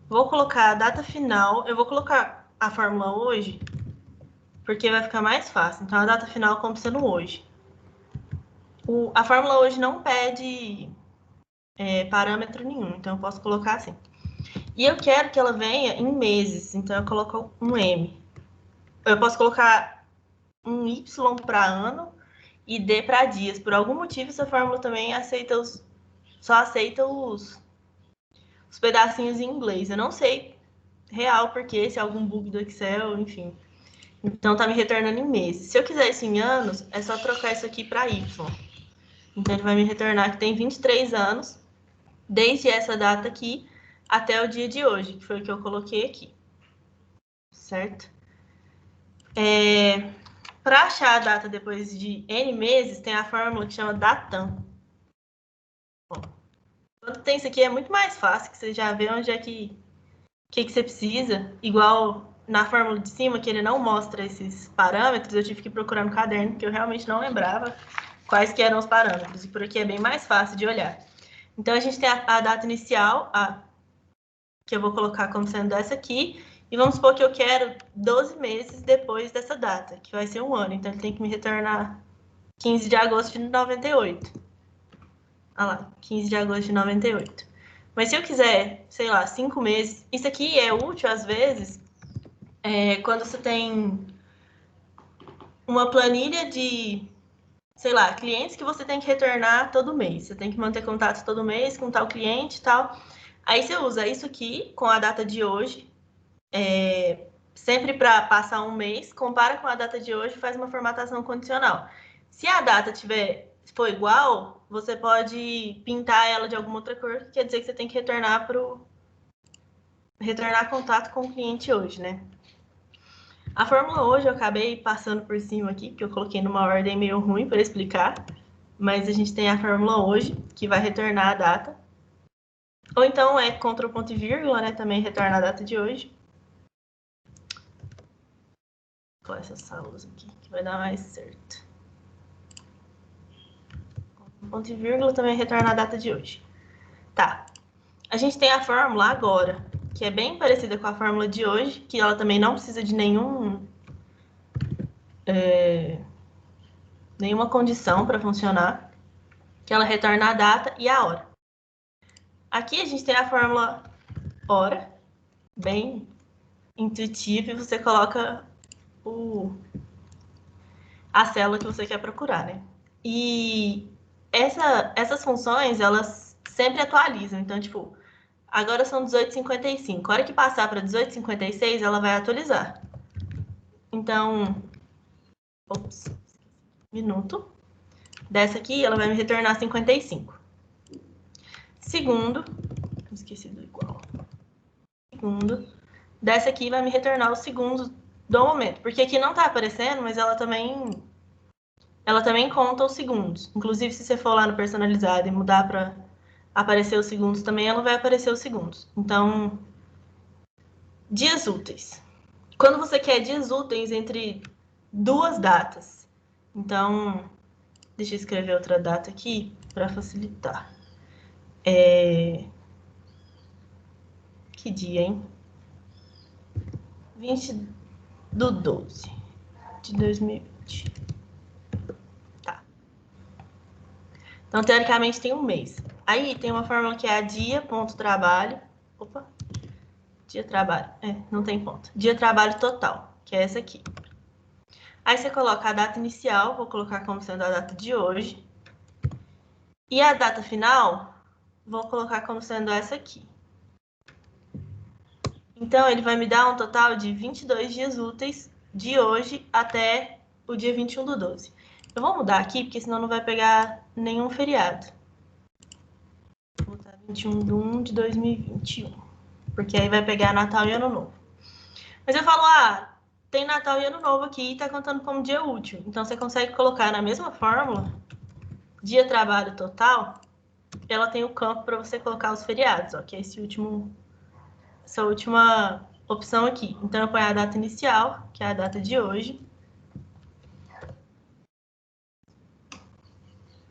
Vou colocar a data final. Eu vou colocar a fórmula hoje, porque vai ficar mais fácil. Então, a data final como sendo hoje. A fórmula hoje não pede parâmetro nenhum, então eu posso colocar assim. E eu quero que ela venha em meses, então eu coloco um M. Eu posso colocar um Y para ano e D para dias. Por algum motivo, essa fórmula também só aceita os pedacinhos em inglês. Eu não sei real porque, se é algum bug do Excel, enfim. Então, tá me retornando em meses. Se eu quiser isso em anos, é só trocar isso aqui para Y. Então, ele vai me retornar que tem 23 anos, desde essa data aqui até o dia de hoje, que foi o que eu coloquei aqui. Certo? Para achar a data depois de N meses, tem a fórmula que chama datam. Bom, quando tem isso aqui é muito mais fácil, que você já vê onde é que você precisa. Igual na fórmula de cima, que ele não mostra esses parâmetros, eu tive que procurar no caderno, porque eu realmente não lembrava quais que eram os parâmetros. E por aqui é bem mais fácil de olhar. Então, a gente tem a data inicial, que eu vou colocar como sendo essa aqui. E vamos supor que eu quero 12 meses depois dessa data, que vai ser um ano. Então, ele tem que me retornar 15 de agosto de 98. Olha lá, 15 de agosto de 98. Mas se eu quiser, sei lá, 5 meses... Isso aqui é útil, às vezes, quando você tem uma planilha de, sei lá, clientes que você tem que retornar todo mês. Você tem que manter contato todo mês com tal cliente e tal. Aí você usa isso aqui com a data de hoje, sempre para passar um mês, compara com a data de hoje e faz uma formatação condicional. Se a data for igual, você pode pintar ela de alguma outra cor, que quer dizer que você tem que retornar contato com o cliente hoje, né? A fórmula hoje eu acabei passando por cima aqui, porque eu coloquei numa ordem meio ruim para explicar, mas a gente tem a fórmula hoje, que vai retornar a data. Ou então Ctrl ponto e vírgula, né? Também retorna a data de hoje. Com essas salas aqui, que vai dar mais certo. Ponto e vírgula também retorna a data de hoje. Tá. A gente tem a fórmula agora, que é bem parecida com a fórmula de hoje, que ela também não precisa de nenhuma condição para funcionar, que ela retorna a data e a hora. Aqui a gente tem a fórmula hora, bem intuitiva, e você coloca a célula que você quer procurar, né? E essas funções, elas sempre atualizam. Então, tipo, agora são 18h55. A hora que passar para 18h56, ela vai atualizar. Então, minuto. Dessa aqui, ela vai me retornar 55. Segundo, esqueci do igual. Segundo, dessa aqui vai me retornar os segundos do momento. Porque aqui não tá aparecendo, mas ela também conta os segundos. Inclusive, se você for lá no personalizado e mudar para aparecer os segundos também, ela vai aparecer os segundos. Então, dias úteis. Quando você quer dias úteis entre duas datas. Então, deixa eu escrever outra data aqui para facilitar. Que dia, hein? 20/12 de 2020. Tá. Então, teoricamente, tem um mês. Aí, tem uma fórmula que é a dia.trabalho. Opa. Dia trabalho. Não tem ponto. Dia trabalho total, que é essa aqui. Aí, você coloca a data inicial, vou colocar como sendo a data de hoje. E a data final, vou colocar como sendo essa aqui. Então, ele vai me dar um total de 22 dias úteis de hoje até o dia 21/12. Eu vou mudar aqui, porque senão não vai pegar nenhum feriado. Vou botar 21/1 de 2021. Porque aí vai pegar Natal e Ano Novo. Mas eu falo, tem Natal e Ano Novo aqui e tá contando como dia útil. Então, você consegue colocar na mesma fórmula, dia trabalho total, ela tem o campo para você colocar os feriados, ó, que é essa última opção aqui. Então, eu ponho a data inicial, que é a data de hoje.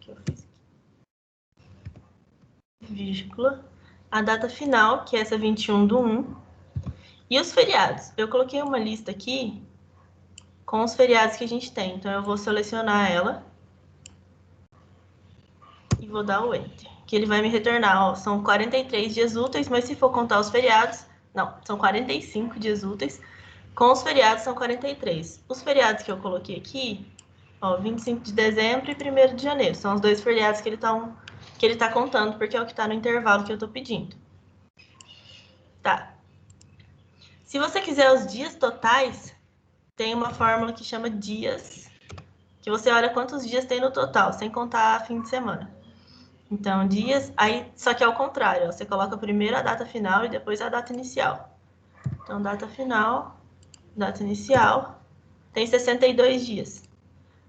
Que eu fiz aqui. Vírgula. A data final, que é essa 21/1. E os feriados. Eu coloquei uma lista aqui com os feriados que a gente tem. Então, eu vou selecionar ela. E vou dar o Enter. Que ele vai me retornar, ó, são 43 dias úteis, mas se for contar os feriados, não, são 45 dias úteis. Com os feriados são 43. Os feriados que eu coloquei aqui, ó, 25 de dezembro e 1º de janeiro. São os dois feriados que ele tá contando, porque é o que tá no intervalo que eu tô pedindo. Tá. Se você quiser os dias totais, tem uma fórmula que chama dias, que você olha quantos dias tem no total, sem contar fim de semana. Então, dias, aí só que é ao contrário, ó, você coloca primeiro a data final e depois a data inicial. Então, data final, data inicial, tem 62 dias.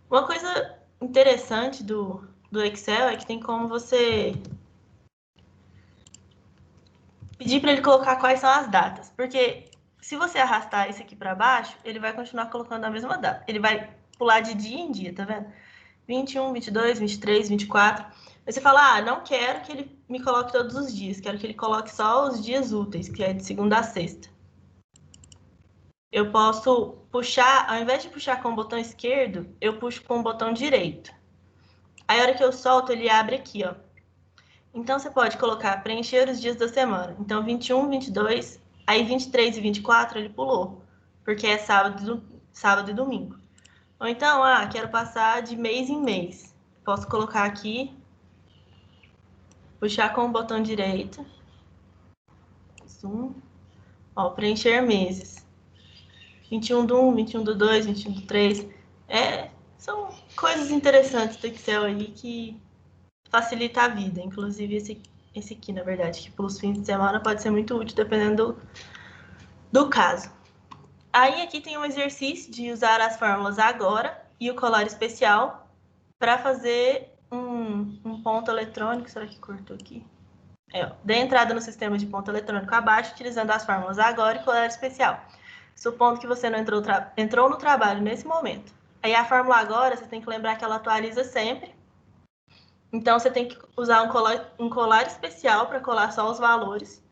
Uma coisa interessante do Excel é que tem como você pedir para ele colocar quais são as datas, porque se você arrastar isso aqui para baixo, ele vai continuar colocando a mesma data. Ele vai pular de dia em dia, tá vendo? 21, 22, 23, 24. Aí você fala, não quero que ele me coloque todos os dias, quero que ele coloque só os dias úteis, que é de segunda a sexta. Eu posso puxar, ao invés de puxar com o botão esquerdo, eu puxo com o botão direito. Aí a hora que eu solto, ele abre aqui, ó. Então, você pode colocar preencher os dias da semana. Então, 21, 22, aí 23 e 24 ele pulou. porque é sábado e domingo. Ou então, quero passar de mês em mês. Posso colocar aqui, puxar com o botão direito, zoom, preencher meses. 21 do 1, 21 do 2, 21 do 3. São coisas interessantes do Excel aí que facilita a vida. Inclusive esse aqui, na verdade, que para os fins de semana pode ser muito útil, dependendo do caso. Aí aqui tem um exercício de usar as fórmulas agora e o colar especial para fazer um ponto eletrônico. Será que cortou aqui? Dê entrada no sistema de ponto eletrônico abaixo, utilizando as fórmulas agora e colar especial. Supondo que você não entrou no trabalho nesse momento. Aí a fórmula agora, você tem que lembrar que ela atualiza sempre. Então, você tem que usar um colar especial para colar só os valores,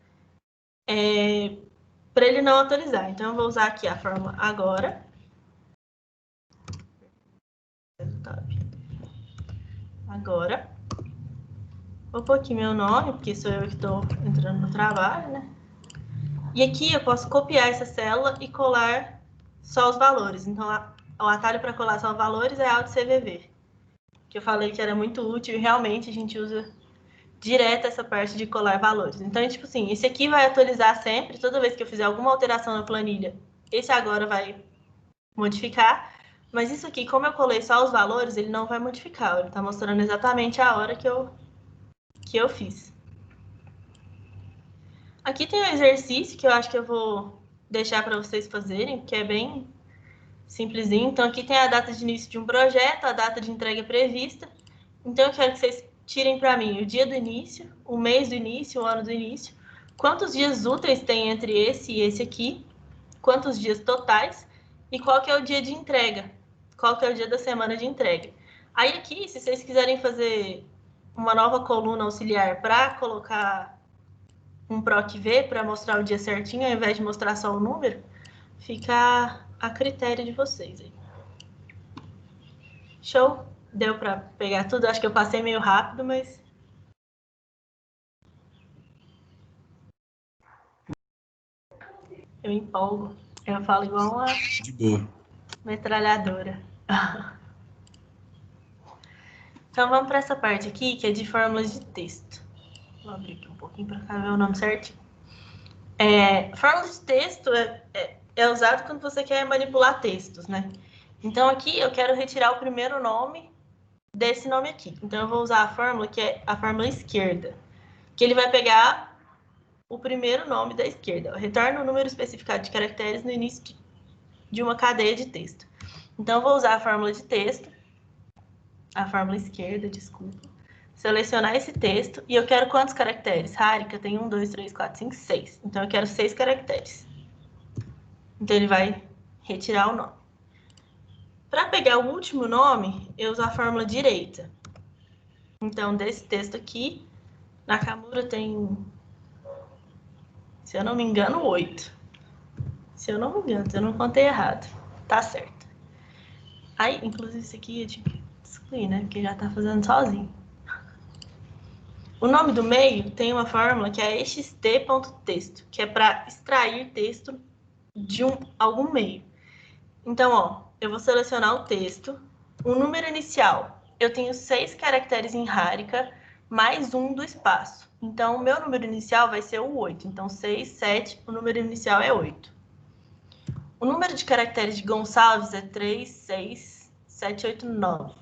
para ele não atualizar. Então, eu vou usar aqui a fórmula agora. Agora. Vou pôr aqui meu nome, porque sou eu que estou entrando no trabalho, né? E aqui eu posso copiar essa célula e colar só os valores. Então, o atalho para colar só os valores é Alt CVV, que eu falei que era muito útil e realmente a gente usa direto essa parte de colar valores. Então, tipo assim, esse aqui vai atualizar sempre, toda vez que eu fizer alguma alteração na planilha, esse agora vai modificar, mas isso aqui, como eu colei só os valores, ele não vai modificar, ele está mostrando exatamente a hora que eu fiz. Aqui tem um exercício que eu acho que eu vou deixar para vocês fazerem, que é bem simplesinho. Então, aqui tem a data de início de um projeto, a data de entrega prevista. Então, eu quero que vocês tirem para mim o dia do início, o mês do início, o ano do início, quantos dias úteis tem entre esse e esse aqui, quantos dias totais e qual que é o dia de entrega, qual que é o dia da semana de entrega. Aí aqui, se vocês quiserem fazer uma nova coluna auxiliar para colocar um PROC-V para mostrar o dia certinho, ao invés de mostrar só o número, fica a critério de vocês aí. Show? Deu para pegar tudo? Acho que eu passei meio rápido, mas... eu empolgo. Eu falo igual uma De boa. metralhadora. Então, vamos para essa parte aqui, que é de fórmulas de texto. Vou abrir aqui um pouquinho para cá ver o nome certinho. Fórmulas de texto é usado quando você quer manipular textos, né? Então, aqui eu quero retirar o primeiro nome desse nome aqui. Então, eu vou usar a fórmula que é a fórmula esquerda, que ele vai pegar o primeiro nome da esquerda. Retorna o número especificado de caracteres no início de uma cadeia de texto. Então, eu vou usar a fórmula de texto, a fórmula esquerda, desculpa. Selecionar esse texto e eu quero quantos caracteres? Harika tem 1, 2, 3, 4, 5, 6. Então, eu quero 6 caracteres. Então, ele vai retirar o nome. Para pegar o último nome, eu uso a fórmula direita. Então, desse texto aqui, Nakamura tem, se eu não me engano, 8. Se eu não me engano, eu não contei errado. Tá certo. Aí, inclusive, isso aqui eu tive que excluir, né? Porque já tá fazendo sozinho. O nome do meio tem uma fórmula que é ext.texto, que é para extrair texto de algum meio. Então, eu vou selecionar o texto. O número inicial, eu tenho 6 caracteres em Harika, mais 1 do espaço. Então, o meu número inicial vai ser o 8. Então, 6, 7, o número inicial é 8. O número de caracteres de Gonçalves é 3, 6, 7, 8, 9.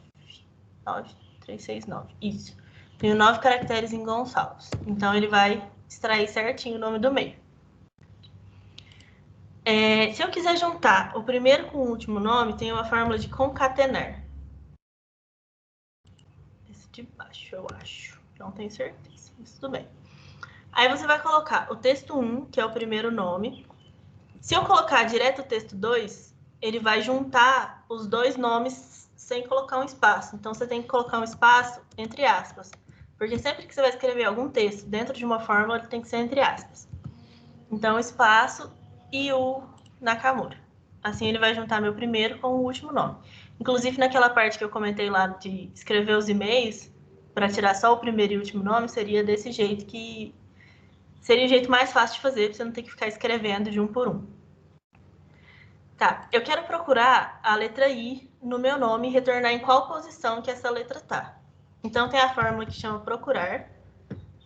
9, 3, 6, 9. Isso. Tenho 9 caracteres em Gonçalves. Então, ele vai extrair certinho o nome do meio. Se eu quiser juntar o primeiro com o último nome, tem uma fórmula de concatenar. Esse de baixo, eu acho. Não tenho certeza, mas tudo bem. Aí você vai colocar o texto 1, que é o primeiro nome. Se eu colocar direto o texto 2, ele vai juntar os dois nomes sem colocar um espaço. Então, você tem que colocar um espaço entre aspas. Porque sempre que você vai escrever algum texto dentro de uma fórmula, ele tem que ser entre aspas. Então, espaço e o Nakamura. Assim, ele vai juntar meu primeiro com o último nome. Inclusive, naquela parte que eu comentei lá de escrever os e-mails, para tirar só o primeiro e último nome, seria desse jeito que... seria o jeito mais fácil de fazer, para você não ter que ficar escrevendo de um por um. Tá, eu quero procurar a letra I no meu nome e retornar em qual posição que essa letra tá. Então, tem a fórmula que chama procurar.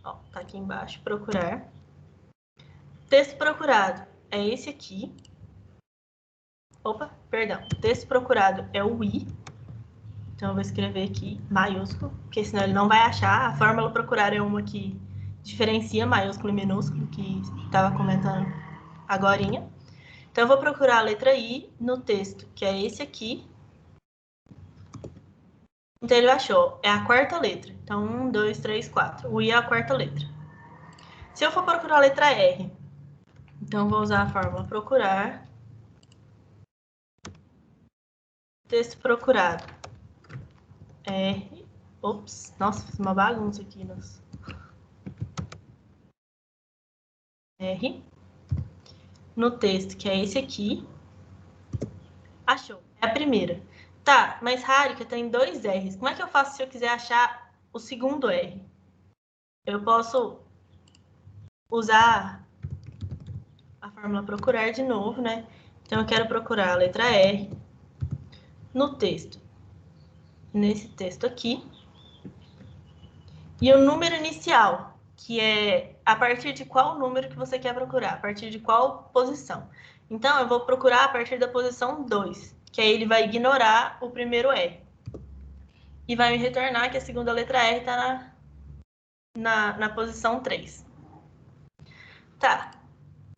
Ó, tá aqui embaixo, procurar. Texto procurado é esse aqui. Opa, perdão. Texto procurado é o I. Então, eu vou escrever aqui maiúsculo, porque senão ele não vai achar. A fórmula procurar é uma que diferencia maiúsculo e minúsculo, que estava comentando agorinha. Então, eu vou procurar a letra I no texto, que é esse aqui. Então, ele achou. É a quarta letra. Então, 1, 2, 3, 4. O I é a quarta letra. Se eu for procurar a letra R, então, vou usar a fórmula procurar. Texto procurado. R. Ops, nossa, fiz uma bagunça aqui. Nossa. R. No texto, que é esse aqui. Achou. É a primeira. Tá, mas Harika tem 2 R's. Como é que eu faço se eu quiser achar o segundo R? Eu posso usar a fórmula procurar de novo, né? Então, eu quero procurar a letra R no texto. Nesse texto aqui. E o número inicial, que é a partir de qual número que você quer procurar, a partir de qual posição. Então, eu vou procurar a partir da posição 2, que aí ele vai ignorar o primeiro R. E vai me retornar que a segunda letra R está na posição 3. Tá.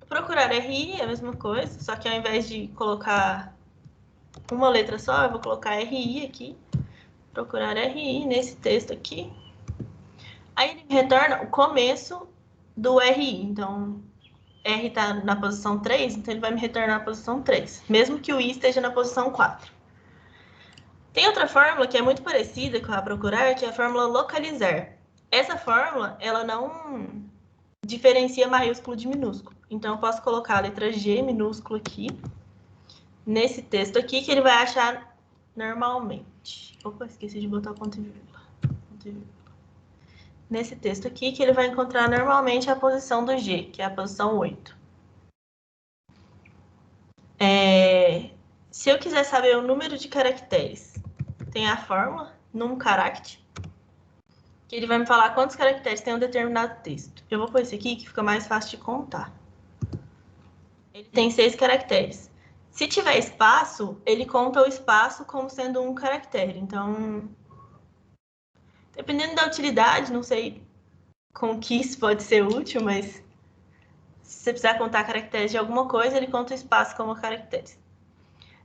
Procurar RI é a mesma coisa, só que ao invés de colocar uma letra só, eu vou colocar RI aqui. Procurar RI nesse texto aqui. Aí ele me retorna o começo do RI. Então, R está na posição 3, então ele vai me retornar a posição 3, mesmo que o I esteja na posição 4. Tem outra fórmula que é muito parecida com a procurar, que é a fórmula localizar. Essa fórmula, ela não diferencia maiúsculo de minúsculo. Então, eu posso colocar a letra G minúsculo aqui, nesse texto aqui, que ele vai achar normalmente. Opa, esqueci de botar o ponto e vírgula. Nesse texto aqui, que ele vai encontrar normalmente a posição do G, que é a posição 8. Se eu quiser saber o número de caracteres, tem a fórmula, num character, que ele vai me falar quantos caracteres tem um determinado texto. Eu vou pôr esse aqui, que fica mais fácil de contar. Ele tem 6 caracteres. Se tiver espaço, ele conta o espaço como sendo um caractere. Então, dependendo da utilidade, não sei com que isso pode ser útil, mas se você precisar contar caracteres de alguma coisa, ele conta o espaço como caracteres.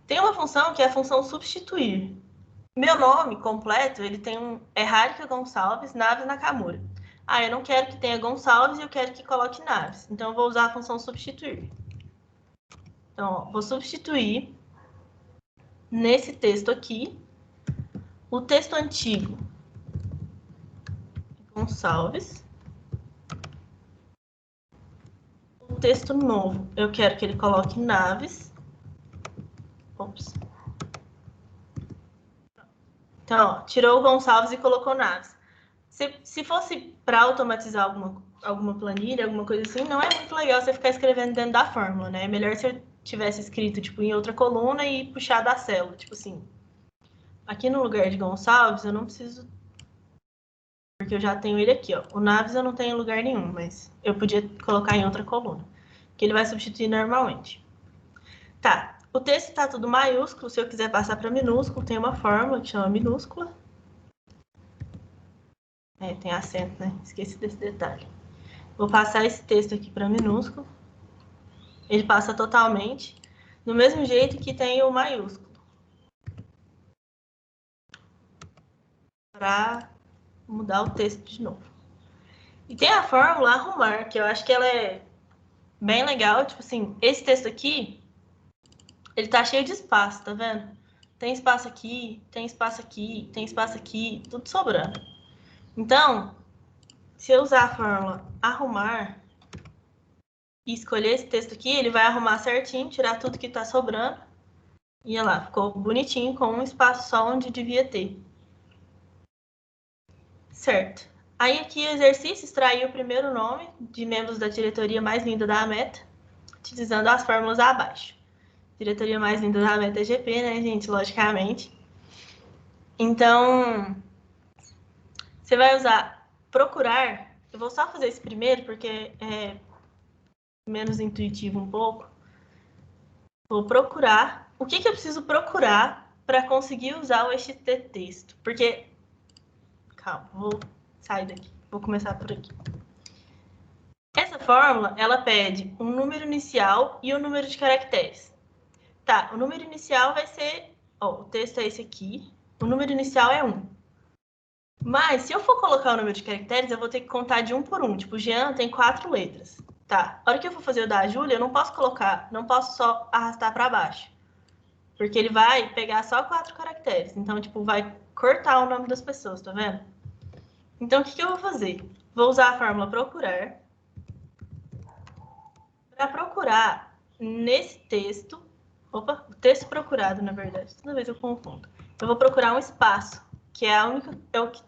Tem uma função que é a função substituir. Meu nome completo, ele tem é Harika Gonçalves Naves Nakamura. Eu não quero que tenha Gonçalves e eu quero que coloque Naves. Então, eu vou usar a função substituir. Então, ó, vou substituir nesse texto aqui o texto antigo Gonçalves. O texto novo, eu quero que ele coloque Naves. Ops. Então, ó, tirou o Gonçalves e colocou Naves. Se fosse para automatizar alguma planilha, alguma coisa assim, não é muito legal você ficar escrevendo dentro da fórmula, né? É melhor se eu tivesse escrito tipo, em outra coluna e puxar da célula. Tipo assim, aqui no lugar de Gonçalves, eu não preciso... Porque eu já tenho ele aqui, ó. O Naves eu não tenho em lugar nenhum, mas eu podia colocar em outra coluna. Que ele vai substituir normalmente. Tá, o texto está tudo maiúsculo. Se eu quiser passar para minúsculo, tem uma fórmula que chama minúscula. Tem acento, né? Esqueci desse detalhe. Vou passar esse texto aqui para minúsculo. Ele passa totalmente. Do mesmo jeito que tem o maiúsculo. Para mudar o texto de novo. E tem a fórmula arrumar, que eu acho que ela é bem legal. Tipo assim, esse texto aqui, ele tá cheio de espaço, tá vendo? Tem espaço aqui, tem espaço aqui, tem espaço aqui, tudo sobrando. Então, se eu usar a fórmula arrumar e escolher esse texto aqui, ele vai arrumar certinho, tirar tudo que tá sobrando. E olha lá, ficou bonitinho, com um espaço só onde devia ter. Certo. Aí aqui o exercício, extrair o primeiro nome de membros da diretoria mais linda da AMETA, utilizando as fórmulas abaixo. diretoria mais linda da MetaGP, né, gente? Logicamente. Então, você vai usar procurar. Eu vou só fazer esse primeiro, porque é menos intuitivo um pouco. Vou procurar. O que eu preciso procurar para conseguir usar o XT-texto? Porque... Calma, vou sair daqui. Vou começar por aqui. Essa fórmula, ela pede um número inicial e um número de caracteres. Tá, o número inicial vai ser... Ó, o texto é esse aqui. O número inicial é 1. Mas, se eu for colocar o número de caracteres, eu vou ter que contar de um por um. Tipo, o Jean tem 4 letras. Tá, a hora que eu for fazer o da Júlia, eu não posso colocar, não posso só arrastar para baixo. Porque ele vai pegar só 4 caracteres. Então, tipo, vai cortar o nome das pessoas, tá vendo? Então, o que eu vou fazer? Vou usar a fórmula procurar. Para procurar nesse texto... Opa, o texto procurado, na verdade. Toda vez eu confundo. Eu vou procurar um espaço, que é o que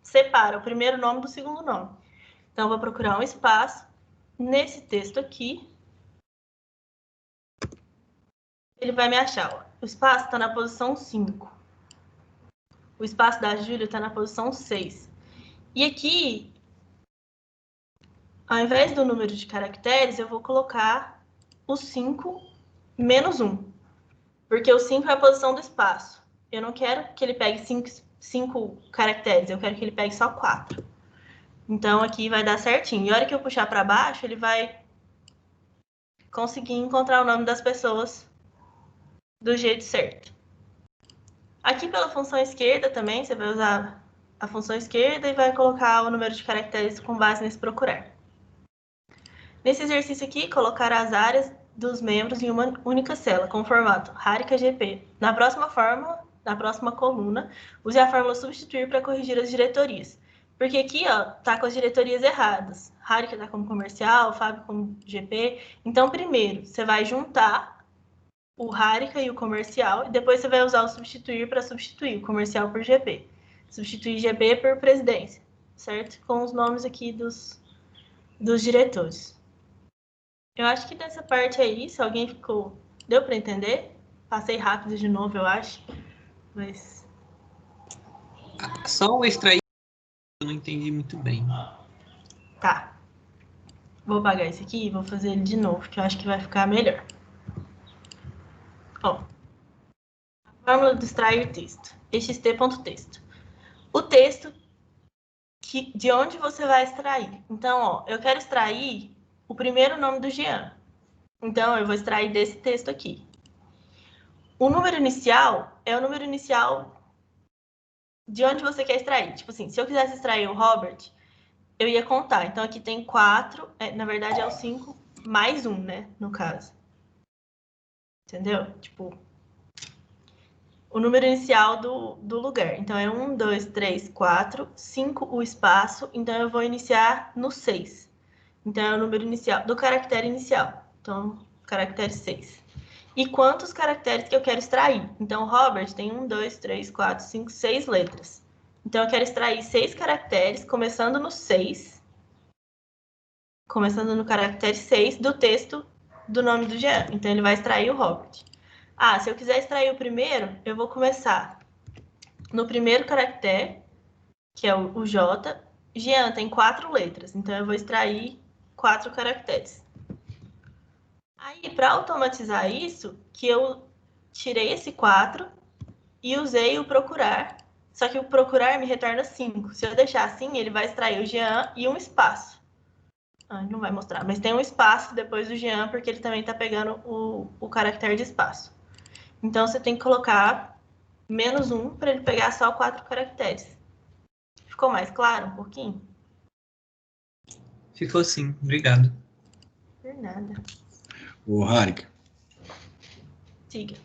separa o primeiro nome do segundo nome. Então, eu vou procurar um espaço nesse texto aqui. Ele vai me achar. Ó. O espaço está na posição 5. O espaço da Júlia está na posição 6. E aqui, ao invés do número de caracteres, eu vou colocar o 5 menos 1. Porque o 5 é a posição do espaço. Eu não quero que ele pegue 5 caracteres, eu quero que ele pegue só 4. Então, aqui vai dar certinho. E a hora que eu puxar para baixo, ele vai conseguir encontrar o nome das pessoas do jeito certo. Aqui pela função esquerda também, você vai usar a função esquerda e vai colocar o número de caracteres com base nesse procurar. Nesse exercício aqui, colocar as áreas dos membros em uma única célula, com o formato Harika-GP. Na próxima coluna, use a fórmula substituir para corrigir as diretorias. Porque aqui, ó, tá com as diretorias erradas. Harika tá como comercial, Fábio como GP. Então, primeiro, você vai juntar o Harika e o comercial, e depois você vai usar o substituir para substituir o comercial por GP. Substituir GP por presidência, certo? Com os nomes aqui dos diretores. Eu acho que dessa parte aí, se alguém ficou... Deu para entender? Passei rápido de novo, eu acho. Mas... Só o extrair eu não entendi muito bem. Tá. Vou apagar esse aqui e vou fazer ele de novo, que eu acho que vai ficar melhor. Ó. A fórmula do extrair texto. xt.texto. O texto de onde você vai extrair. Então, ó, eu quero extrair o primeiro nome do Jean. Então, eu vou extrair desse texto aqui. O número inicial é o número inicial de onde você quer extrair. Tipo assim, se eu quisesse extrair o Robert, eu ia contar. Então, aqui tem 4, na verdade é o 5 mais 1, né, no caso. Entendeu? Tipo, o número inicial do lugar. Então, é 1, 2, 3, 4, 5 o espaço. Então, eu vou iniciar no 6. Então, é o número inicial, do caractere inicial. Então, caractere 6. E quantos caracteres que eu quero extrair? Então, Robert tem 1, 2, 3, 4, 5, 6 letras. Então, eu quero extrair 6 caracteres, começando no 6. Começando no caractere 6 do texto do nome do Jean. Então, ele vai extrair o Robert. Ah, se eu quiser extrair o primeiro, eu vou começar no primeiro caractere, que é o J. Jean tem 4 letras, então eu vou extrair 4 caracteres. Aí, para automatizar isso, que eu tirei esse 4 e usei o procurar, só que o procurar me retorna 5. Se eu deixar assim, ele vai extrair o Jean e um espaço. Ah, não vai mostrar, mas tem um espaço depois do Jean, porque ele também está pegando o caractere de espaço. Então, você tem que colocar menos 1 para ele pegar só 4 caracteres. Ficou mais claro um pouquinho? Ficou sim, obrigado. Por nada. Ô, Harika, Siga.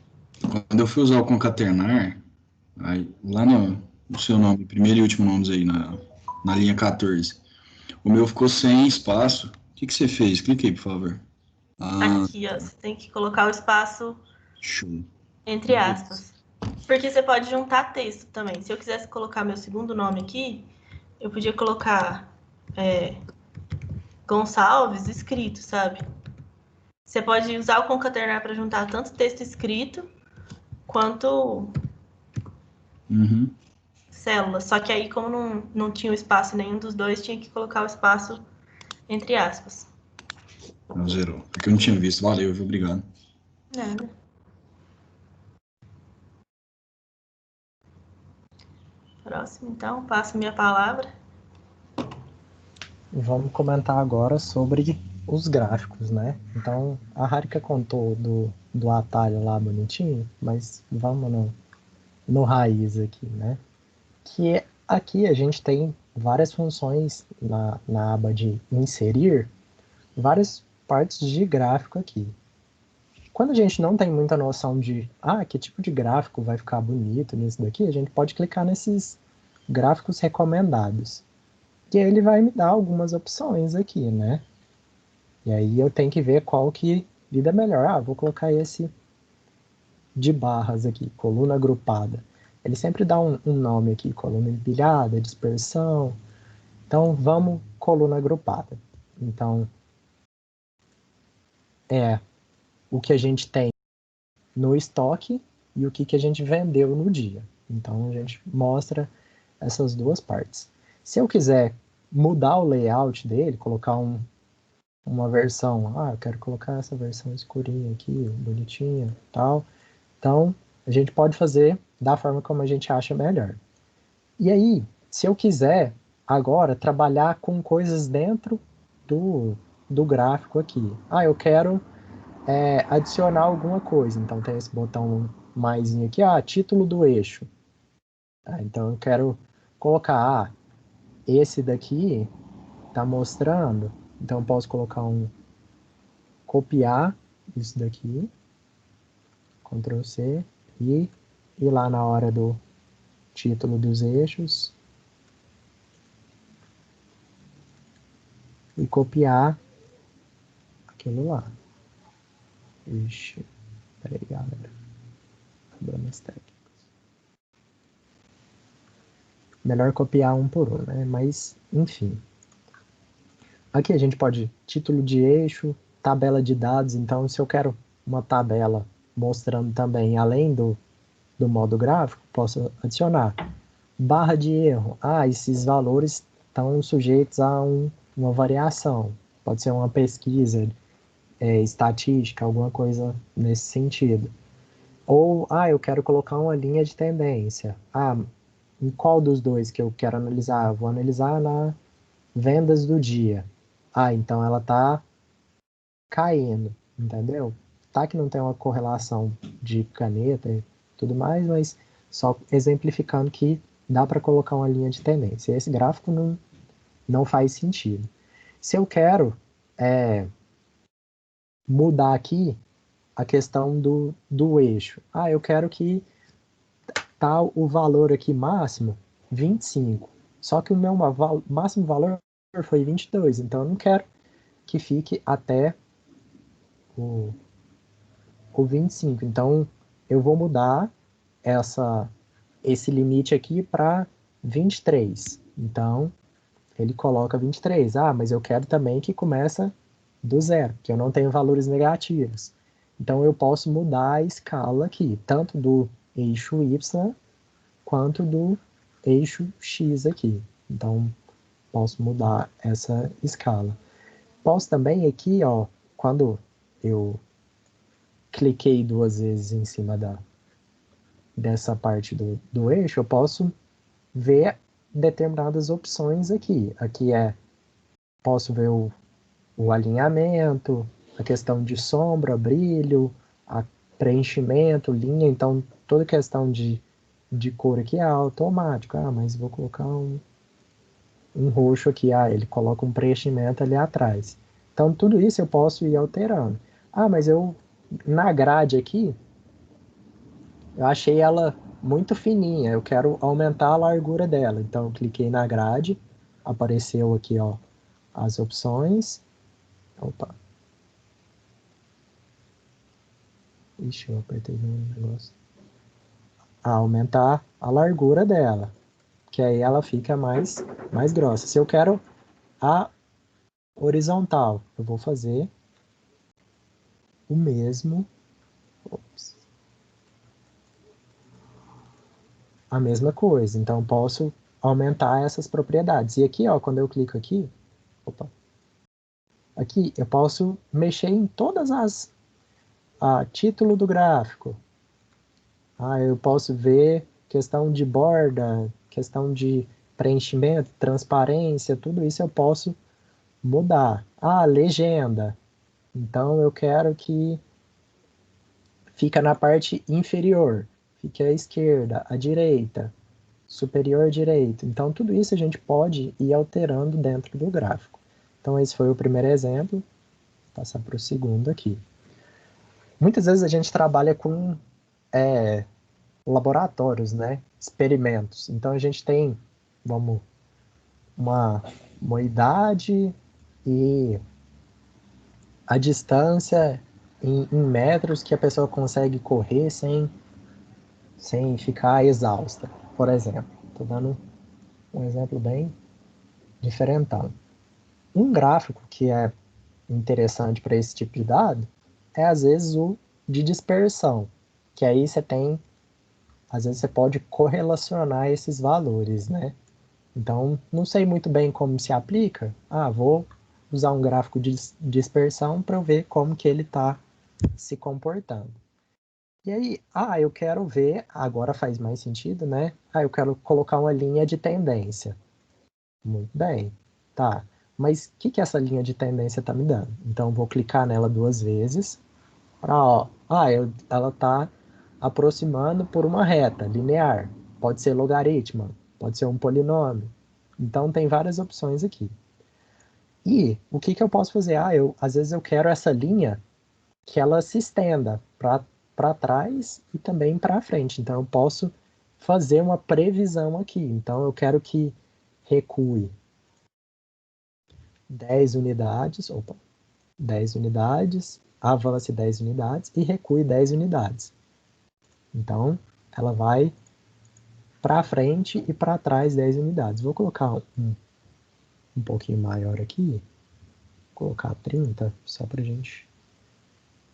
quando eu fui usar o concatenar, aí, lá no seu nome, primeiro e último nomes aí, na linha 14, o meu ficou sem espaço. O que você fez? Clique aí, por favor. Aqui, ó, você tem que colocar o espaço Show. entre aspas. Porque você pode juntar texto também. Se eu quisesse colocar meu segundo nome aqui, eu podia colocar Gonçalves escrito, sabe? Você pode usar o concatenar para juntar tanto texto escrito quanto Uhum. células. Só que aí, como não tinha o espaço nenhum dos dois, tinha que colocar o espaço entre aspas. Não, zerou. Porque eu não tinha visto. Valeu, viu? Obrigado. Nada. Próximo, então, passo minha palavra. Vamos comentar agora sobre os gráficos, né? Então, a Harika contou do atalho lá bonitinho, mas vamos no raiz aqui, né? Que aqui a gente tem várias funções na aba de inserir, várias partes de gráfico aqui. Quando a gente não tem muita noção de que tipo de gráfico vai ficar bonito nisso daqui, a gente pode clicar nesses gráficos recomendados. E aí ele vai me dar algumas opções aqui, né? E aí eu tenho que ver qual que lida melhor. Vou colocar esse de barras aqui, coluna agrupada. Ele sempre dá um nome aqui, coluna empilhada, dispersão. Então, vamos coluna agrupada. Então, é o que a gente tem no estoque e o que a gente vendeu no dia. Então, a gente mostra essas duas partes. Se eu quiser mudar o layout dele, colocar uma versão, eu quero colocar essa versão escurinha aqui, bonitinha, tal. Então, a gente pode fazer da forma como a gente acha melhor. E aí, se eu quiser agora trabalhar com coisas dentro do gráfico aqui. Eu quero adicionar alguma coisa. Então, tem esse botão maisinho aqui, título do eixo. Então, eu quero colocar, esse daqui está mostrando. Então, eu posso colocar copiar isso daqui, Ctrl C, e ir lá na hora do título dos eixos e copiar aquilo lá. Ixi, peraí, galera. Problemas técnicos. Melhor copiar um por um, né? Mas, enfim. Aqui a gente pode, título de eixo, tabela de dados. Então, se eu quero uma tabela mostrando também, além do modo gráfico, posso adicionar. Barra de erro. Esses valores estão sujeitos a uma variação. Pode ser uma pesquisa estatística, alguma coisa nesse sentido. Ou, eu quero colocar uma linha de tendência. Em qual dos dois que eu quero analisar? Vou analisar na vendas do dia. Então ela está caindo, entendeu? Tá que não tem uma correlação de caneta e tudo mais, mas só exemplificando que dá para colocar uma linha de tendência. Esse gráfico não faz sentido. Se eu quero mudar aqui a questão do eixo. Eu quero que tá o valor aqui máximo 25. Só que o meu máximo valor foi 22. Então eu não quero que fique até o 25. Então eu vou mudar esse limite aqui para 23. Então ele coloca 23. Mas eu quero também que começa do zero, que eu não tenho valores negativos. Então eu posso mudar a escala aqui, tanto do eixo Y quanto do eixo X aqui. Então posso mudar essa escala. Posso também aqui, quando eu cliquei duas vezes em cima dessa parte do eixo, eu posso ver determinadas opções aqui. Aqui posso ver o alinhamento, a questão de sombra, brilho, preenchimento, linha. Então, toda questão de cor aqui é automático. Mas vou colocar um roxo aqui. Ele coloca um preenchimento ali atrás. Então, tudo isso eu posso ir alterando. Mas na grade aqui, eu achei ela muito fininha. Eu quero aumentar a largura dela. Então, eu cliquei na grade, apareceu aqui, as opções. Opa. Ixi, eu apertei no negócio. Aumentar a largura dela, que aí ela fica mais grossa. Se eu quero a horizontal, eu vou fazer o mesmo, a mesma coisa. Então, eu posso aumentar essas propriedades. E aqui, ó, quando eu clico aqui, aqui eu posso mexer em todas as título do gráfico. Eu posso ver questão de borda, questão de preenchimento, transparência, tudo isso eu posso mudar. Legenda. Então eu quero que fica na parte inferior, fique à esquerda, à direita, superior direito. Então tudo isso a gente pode ir alterando dentro do gráfico. Então esse foi o primeiro exemplo. Vou passar para o segundo aqui. Muitas vezes a gente trabalha com laboratórios, né? Experimentos. Então a gente tem, uma idade e a distância em metros que a pessoa consegue correr sem ficar exausta, por exemplo. Estou dando um exemplo bem diferentão. Um gráfico que é interessante para esse tipo de dado é, às vezes, o de dispersão, que aí às vezes você pode correlacionar esses valores, né? Então, não sei muito bem como se aplica. Vou usar um gráfico de dispersão para eu ver como que ele está se comportando. E aí, eu quero ver, agora faz mais sentido, né? Eu quero colocar uma linha de tendência. Muito bem, tá. Mas o que essa linha de tendência está me dando? Então, vou clicar nela 2 vezes. Ela está aproximando por uma reta linear. Pode ser logaritmo, pode ser um polinômio. Então, tem várias opções aqui. E o que eu posso fazer? Às vezes eu quero essa linha que ela se estenda para trás e também para frente. Então, eu posso fazer uma previsão aqui. Então, eu quero que recue 10 unidades, 10 unidades, avance 10 unidades e recue 10 unidades. Então, ela vai para frente e para trás 10 unidades. Vou colocar um pouquinho maior aqui. Vou colocar 30, só para gente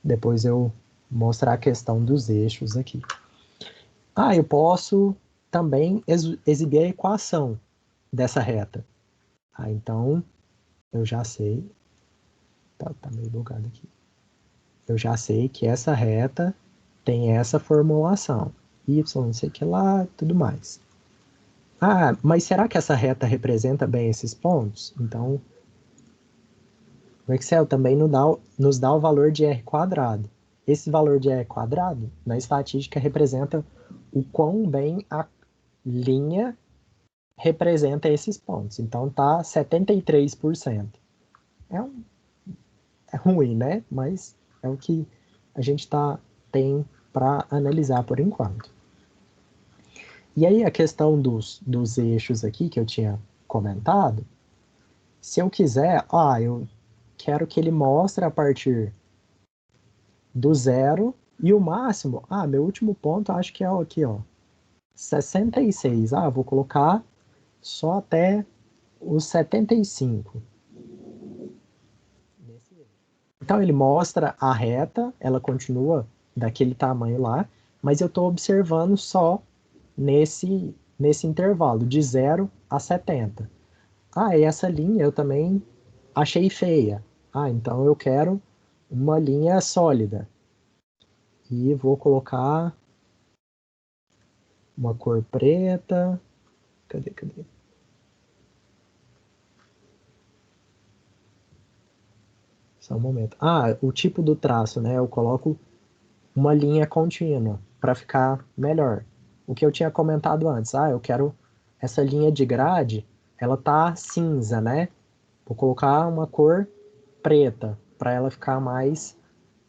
depois eu mostrar a questão dos eixos aqui. Eu posso também exibir a equação dessa reta. Então, eu já sei. Tá meio bugado aqui. Eu já sei que essa reta tem essa formulação. Y, não sei o que lá, tudo mais. Mas será que essa reta representa bem esses pontos? Então, o Excel também nos dá o valor de R quadrado. Esse valor de R quadrado, na estatística, representa o quão bem a linha representa esses pontos. Então, tá 73%. É ruim, né? Mas é o que a gente tem para analisar por enquanto. E aí a questão dos eixos aqui que eu tinha comentado, se eu quiser, eu quero que ele mostre a partir do 0 e o máximo, meu último ponto acho que é aqui, 66. Vou colocar só até os 75. Então ele mostra a reta, ela continua daquele tamanho lá, mas eu estou observando só nesse intervalo, de 0 a 70. E essa linha eu também achei feia. Então eu quero uma linha sólida. E vou colocar uma cor preta. Cadê? Só um momento. O tipo do traço, né? Eu coloco uma linha contínua para ficar melhor. O que eu tinha comentado antes. Eu quero essa linha de grade, ela tá cinza, né? Vou colocar uma cor preta para ela ficar mais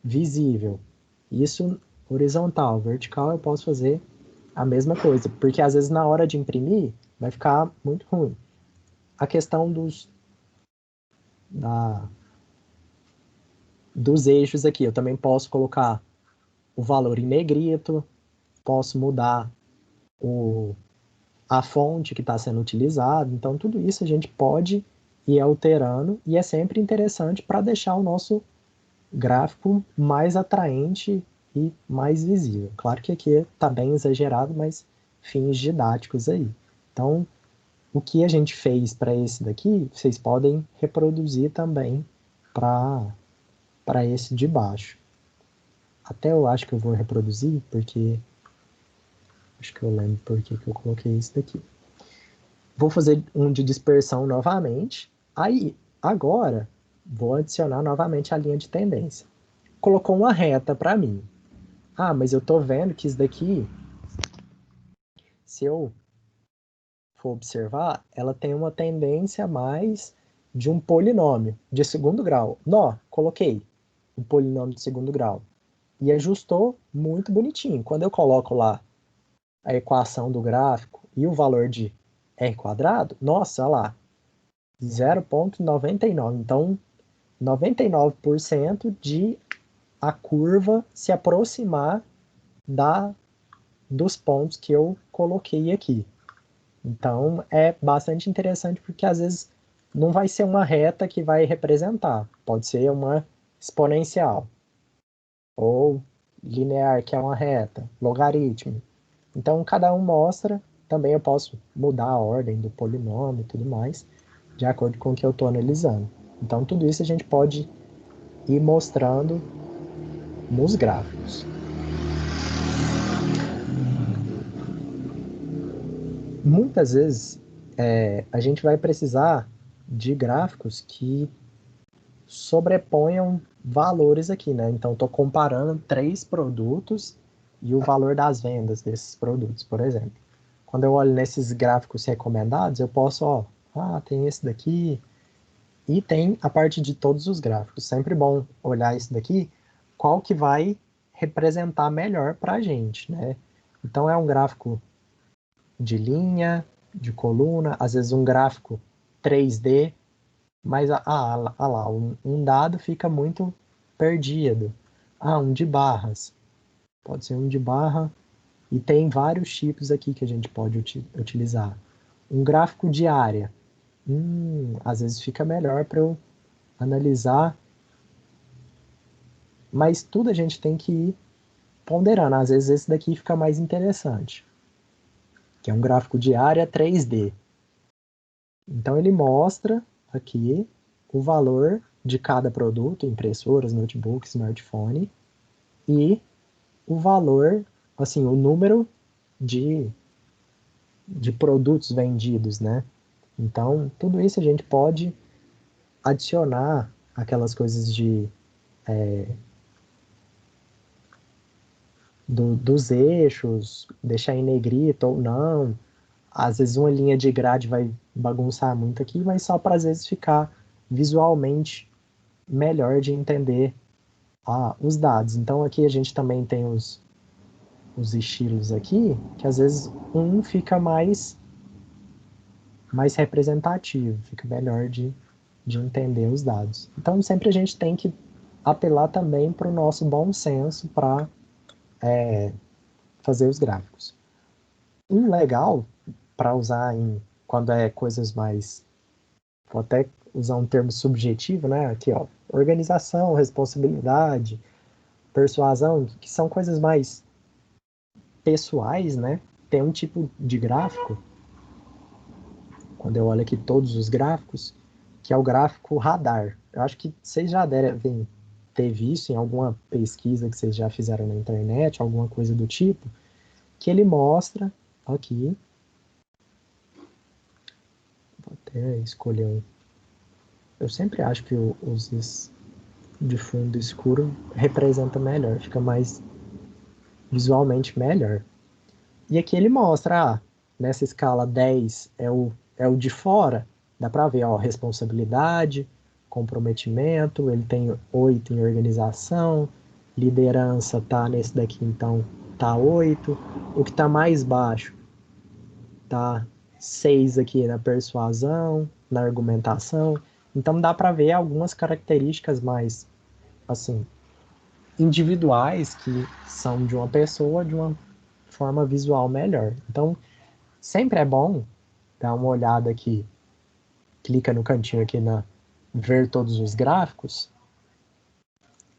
visível. Isso horizontal. Vertical eu posso fazer a mesma coisa, porque às vezes na hora de imprimir vai ficar muito ruim. A questão dos eixos aqui, eu também posso colocar o valor em negrito, posso mudar a fonte que está sendo utilizada. Então, tudo isso a gente pode ir alterando e é sempre interessante para deixar o nosso gráfico mais atraente e mais visível. Claro que aqui está bem exagerado, mas fins didáticos aí. Então, o que a gente fez para esse daqui, vocês podem reproduzir também para esse de baixo. Até eu acho que eu vou reproduzir, porque acho que eu lembro por que eu coloquei isso daqui. Vou fazer um de dispersão novamente. Aí, agora, vou adicionar novamente a linha de tendência. Colocou uma reta para mim. Ah, mas eu tô vendo que isso daqui, se eu for observar, ela tem uma tendência mais de um polinômio de segundo grau. Coloquei um polinômio de segundo grau. E ajustou muito bonitinho. Quando eu coloco lá a equação do gráfico e o valor de r quadrado, nossa, olha lá, 0,99. Então, 99% de a curva se aproximar dos pontos que eu coloquei aqui. Então, é bastante interessante porque às vezes não vai ser uma reta que vai representar, pode ser uma exponencial, ou linear, que é uma reta, logaritmo. Então, cada um mostra, também eu posso mudar a ordem do polinômio e tudo mais, de acordo com o que eu estou analisando. Então, tudo isso a gente pode ir mostrando nos gráficos. Muitas vezes, a gente vai precisar de gráficos que sobreponham valores aqui, né? Então, estou comparando 3 produtos e o valor das vendas desses produtos, por exemplo. Quando eu olho nesses gráficos recomendados, eu posso, tem esse daqui, e tem a parte de todos os gráficos. Sempre bom olhar isso daqui, qual que vai representar melhor para a gente, né? Então, é um gráfico de linha, de coluna, às vezes um gráfico 3D, mas lá, um dado fica muito perdido. Um de barras. Pode ser um de barra, e tem vários tipos aqui que a gente pode utilizar. Um gráfico de área. Às vezes fica melhor para eu analisar, mas tudo a gente tem que ir ponderando. Às vezes esse daqui fica mais interessante, que é um gráfico de área 3D. Então ele mostra aqui o valor de cada produto, impressoras, notebook, smartphone, e o valor, assim, o número de produtos vendidos, né? Então, tudo isso a gente pode adicionar aquelas coisas dos eixos, deixar em negrito ou não. Às vezes uma linha de grade vai bagunçar muito aqui, mas só para às vezes ficar visualmente melhor de entender os dados. Então aqui a gente também tem os estilos aqui, que às vezes um fica mais representativo, fica melhor de entender os dados. Então sempre a gente tem que apelar também para o nosso bom senso para fazer os gráficos. Um legal para usar quando é coisas mais, vou até usar um termo subjetivo, né? Aqui, organização, responsabilidade, persuasão, que são coisas mais pessoais, né? Tem um tipo de gráfico, quando eu olho aqui todos os gráficos, que é o gráfico radar. Eu acho que vocês já devem ter visto em alguma pesquisa que vocês já fizeram na internet, alguma coisa do tipo, que ele mostra aqui. Vou até escolher um. Eu sempre acho que os de fundo escuro representa melhor, fica mais visualmente melhor. E aqui ele mostra, nessa escala 10 é o de fora, dá para ver, responsabilidade, comprometimento, ele tem 8 em organização, liderança tá nesse daqui, então tá 8, o que tá mais baixo tá 6 aqui na persuasão, na argumentação, então dá para ver algumas características mais, assim, individuais que são de uma pessoa de uma forma visual melhor. Então, sempre é bom dar uma olhada aqui, clica no cantinho aqui na ver todos os gráficos,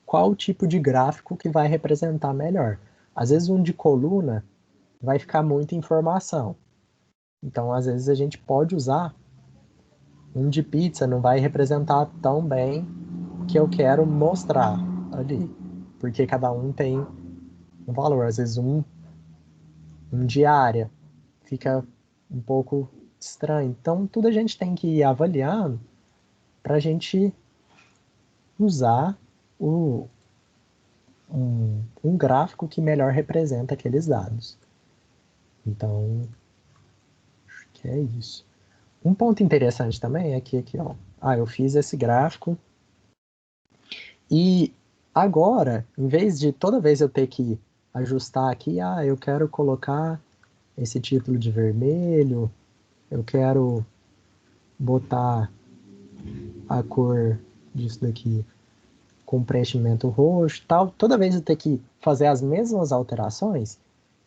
qual tipo de gráfico que vai representar melhor. Às vezes um de coluna vai ficar muita informação. Então, às vezes a gente pode usar um de pizza, não vai representar tão bem o que eu quero mostrar ali. Porque cada um tem um valor. Às vezes um de área fica um pouco estranho. Então, tudo a gente tem que ir avaliando para a gente usar um gráfico que melhor representa aqueles dados. Então, acho que é isso. Um ponto interessante também é que aqui, ó, eu fiz esse gráfico e agora, em vez de toda vez eu ter que ajustar aqui, eu quero colocar esse título de vermelho, eu quero botar a cor disso daqui com preenchimento roxo, tal. Toda vez eu ter que fazer as mesmas alterações,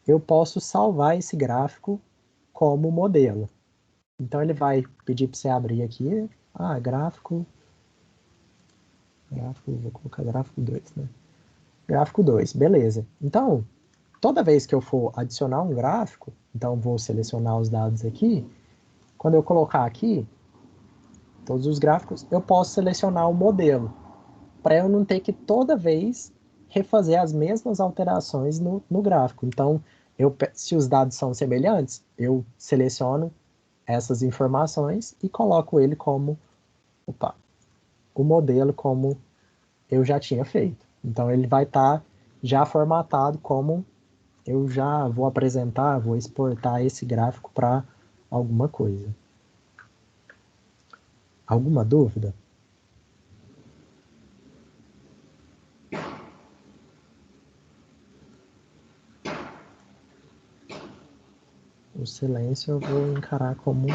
eu posso salvar esse gráfico como modelo. Então ele vai pedir para você abrir aqui, gráfico, vou colocar gráfico 2, né? Gráfico 2, beleza. Então, toda vez que eu for adicionar um gráfico, então vou selecionar os dados aqui, quando eu colocar aqui, todos os gráficos, eu posso selecionar o modelo, para eu não ter que toda vez refazer as mesmas alterações no gráfico. Então, se os dados são semelhantes, eu seleciono essas informações e coloco ele como o modelo como eu já tinha feito. Então, ele vai estar já formatado como eu já vou apresentar, vou exportar esse gráfico para alguma coisa. Alguma dúvida? O silêncio eu vou encarar como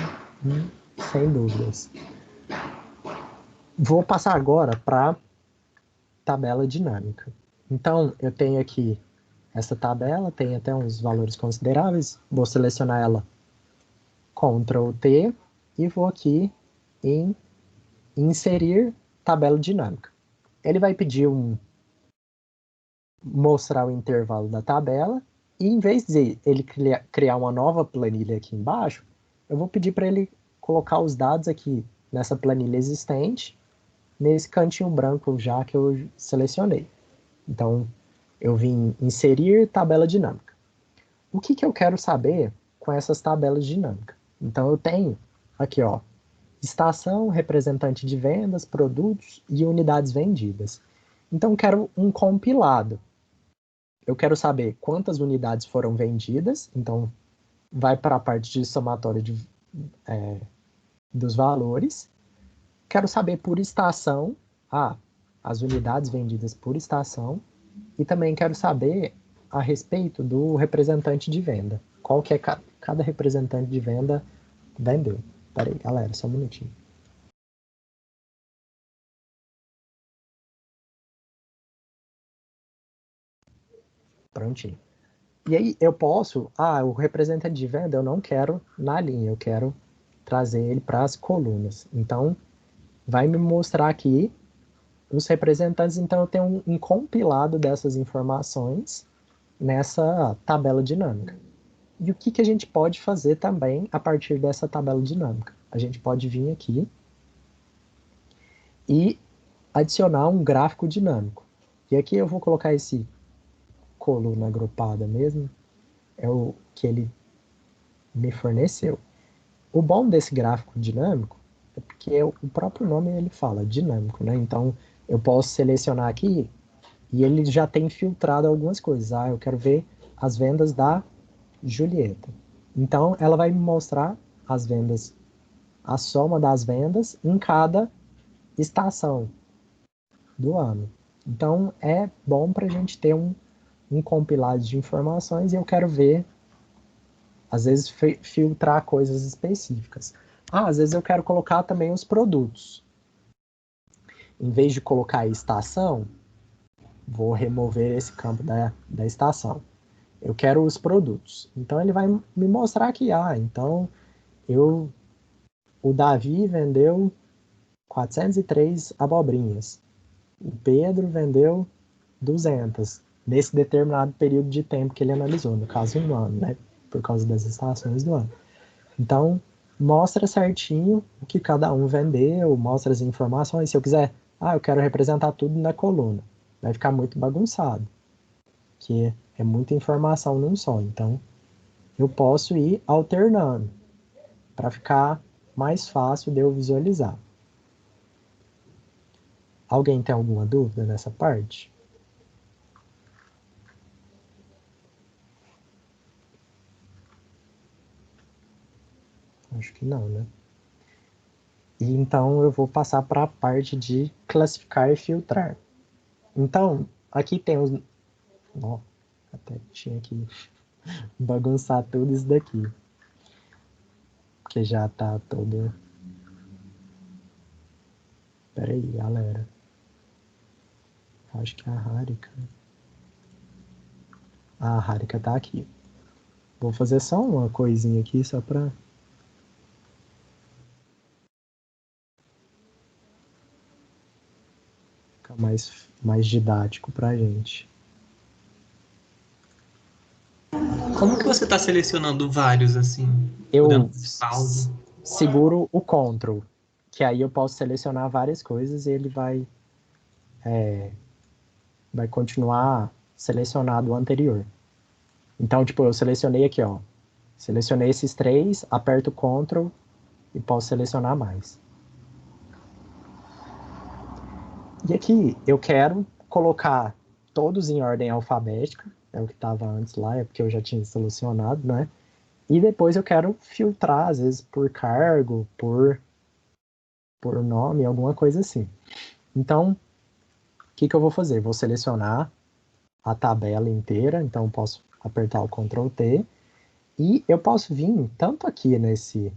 sem dúvidas. Vou passar agora para tabela dinâmica. Então, eu tenho aqui essa tabela, tem até uns valores consideráveis. Vou selecionar ela Ctrl T e vou aqui em inserir tabela dinâmica. Ele vai pedir mostrar o intervalo da tabela e em vez de ele criar uma nova planilha aqui embaixo, eu vou pedir para ele colocar os dados aqui nessa planilha existente, nesse cantinho branco já que eu selecionei. Então, eu vim inserir tabela dinâmica. O que eu quero saber com essas tabelas dinâmicas? Então, eu tenho aqui, ó, estação, representante de vendas, produtos e unidades vendidas. Então, eu quero um compilado. Eu quero saber quantas unidades foram vendidas, então vai para a parte de somatório dos valores. Quero saber por estação, as unidades vendidas por estação, e também quero saber a respeito do representante de venda. Qual que é cada representante de venda vendeu. Peraí, galera, só um minutinho. Prontinho. E aí eu posso, o representante de venda eu não quero na linha, eu quero trazer ele para as colunas. Então, vai me mostrar aqui os representantes, então eu tenho um compilado dessas informações nessa tabela dinâmica. E o que a gente pode fazer também a partir dessa tabela dinâmica? A gente pode vir aqui e adicionar um gráfico dinâmico. E aqui eu vou colocar esse coluna agrupada mesmo, é o que ele me forneceu. O bom desse gráfico dinâmico é porque o próprio nome ele fala dinâmico, né? Então eu posso selecionar aqui e ele já tem filtrado algumas coisas. Eu quero ver as vendas da Julieta. Então ela vai me mostrar as vendas, a soma das vendas em cada estação do ano. Então é bom para a gente ter um compilado de informações e eu quero ver, às vezes, filtrar coisas específicas. Às vezes eu quero colocar também os produtos. Em vez de colocar a estação, vou remover esse campo da estação. Eu quero os produtos. Então ele vai me mostrar que, então o Davi vendeu 403 abobrinhas. O Pedro vendeu 200 nesse determinado período de tempo que ele analisou, no caso um ano, né? Por causa das estações do ano. Então, mostra certinho o que cada um vendeu, mostra as informações. Se eu quiser, eu quero representar tudo na coluna, vai ficar muito bagunçado, que é muita informação num só. Então, eu posso ir alternando para ficar mais fácil de eu visualizar. Alguém tem alguma dúvida nessa parte? Acho que não, né? E então eu vou passar para a parte de classificar e filtrar. Então, aqui tem os... até tinha que bagunçar tudo isso daqui. Porque já tá todo... Pera aí, galera. Acho que a Harika... a Harika tá aqui. Vou fazer só uma coisinha aqui, só para... ficar mais didático pra gente. Como que você está selecionando vários, assim? Eu Pausa. seguro o Ctrl, que aí eu posso selecionar várias coisas e ele vai continuar selecionado o anterior. Então, tipo, eu selecionei aqui, ó. Selecionei esses 3, aperto Ctrl e posso selecionar mais. E aqui eu quero colocar todos em ordem alfabética, é o que estava antes lá, é porque eu já tinha selecionado, né? E depois eu quero filtrar, às vezes, por cargo, por nome, alguma coisa assim. Então, o que eu vou fazer? Vou selecionar a tabela inteira, então eu posso apertar o Ctrl T, e eu posso vir tanto aqui nesse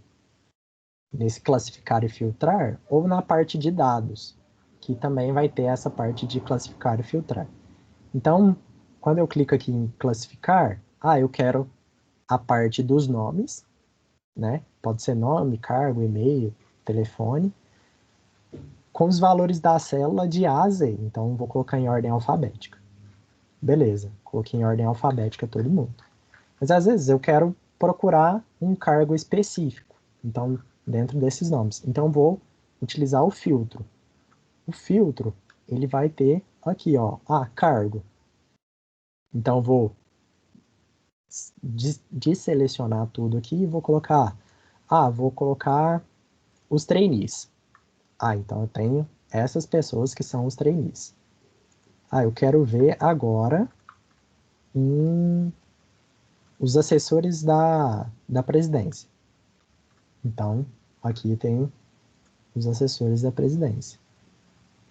classificar e filtrar, ou na parte de dados, que também vai ter essa parte de classificar e filtrar. Então, quando eu clico aqui em classificar, eu quero a parte dos nomes, né? Pode ser nome, cargo, e-mail, telefone, com os valores da célula de A a Z. Então, vou colocar em ordem alfabética. Beleza, coloquei em ordem alfabética todo mundo. Mas às vezes eu quero procurar um cargo específico, então, dentro desses nomes. Então, vou utilizar o filtro. O filtro, ele vai ter aqui, ó, cargo. Então, vou desselecionar tudo aqui e vou colocar, vou colocar os trainees. Então eu tenho essas pessoas que são os trainees. Eu quero ver agora os assessores da presidência. Então, aqui tem os assessores da presidência.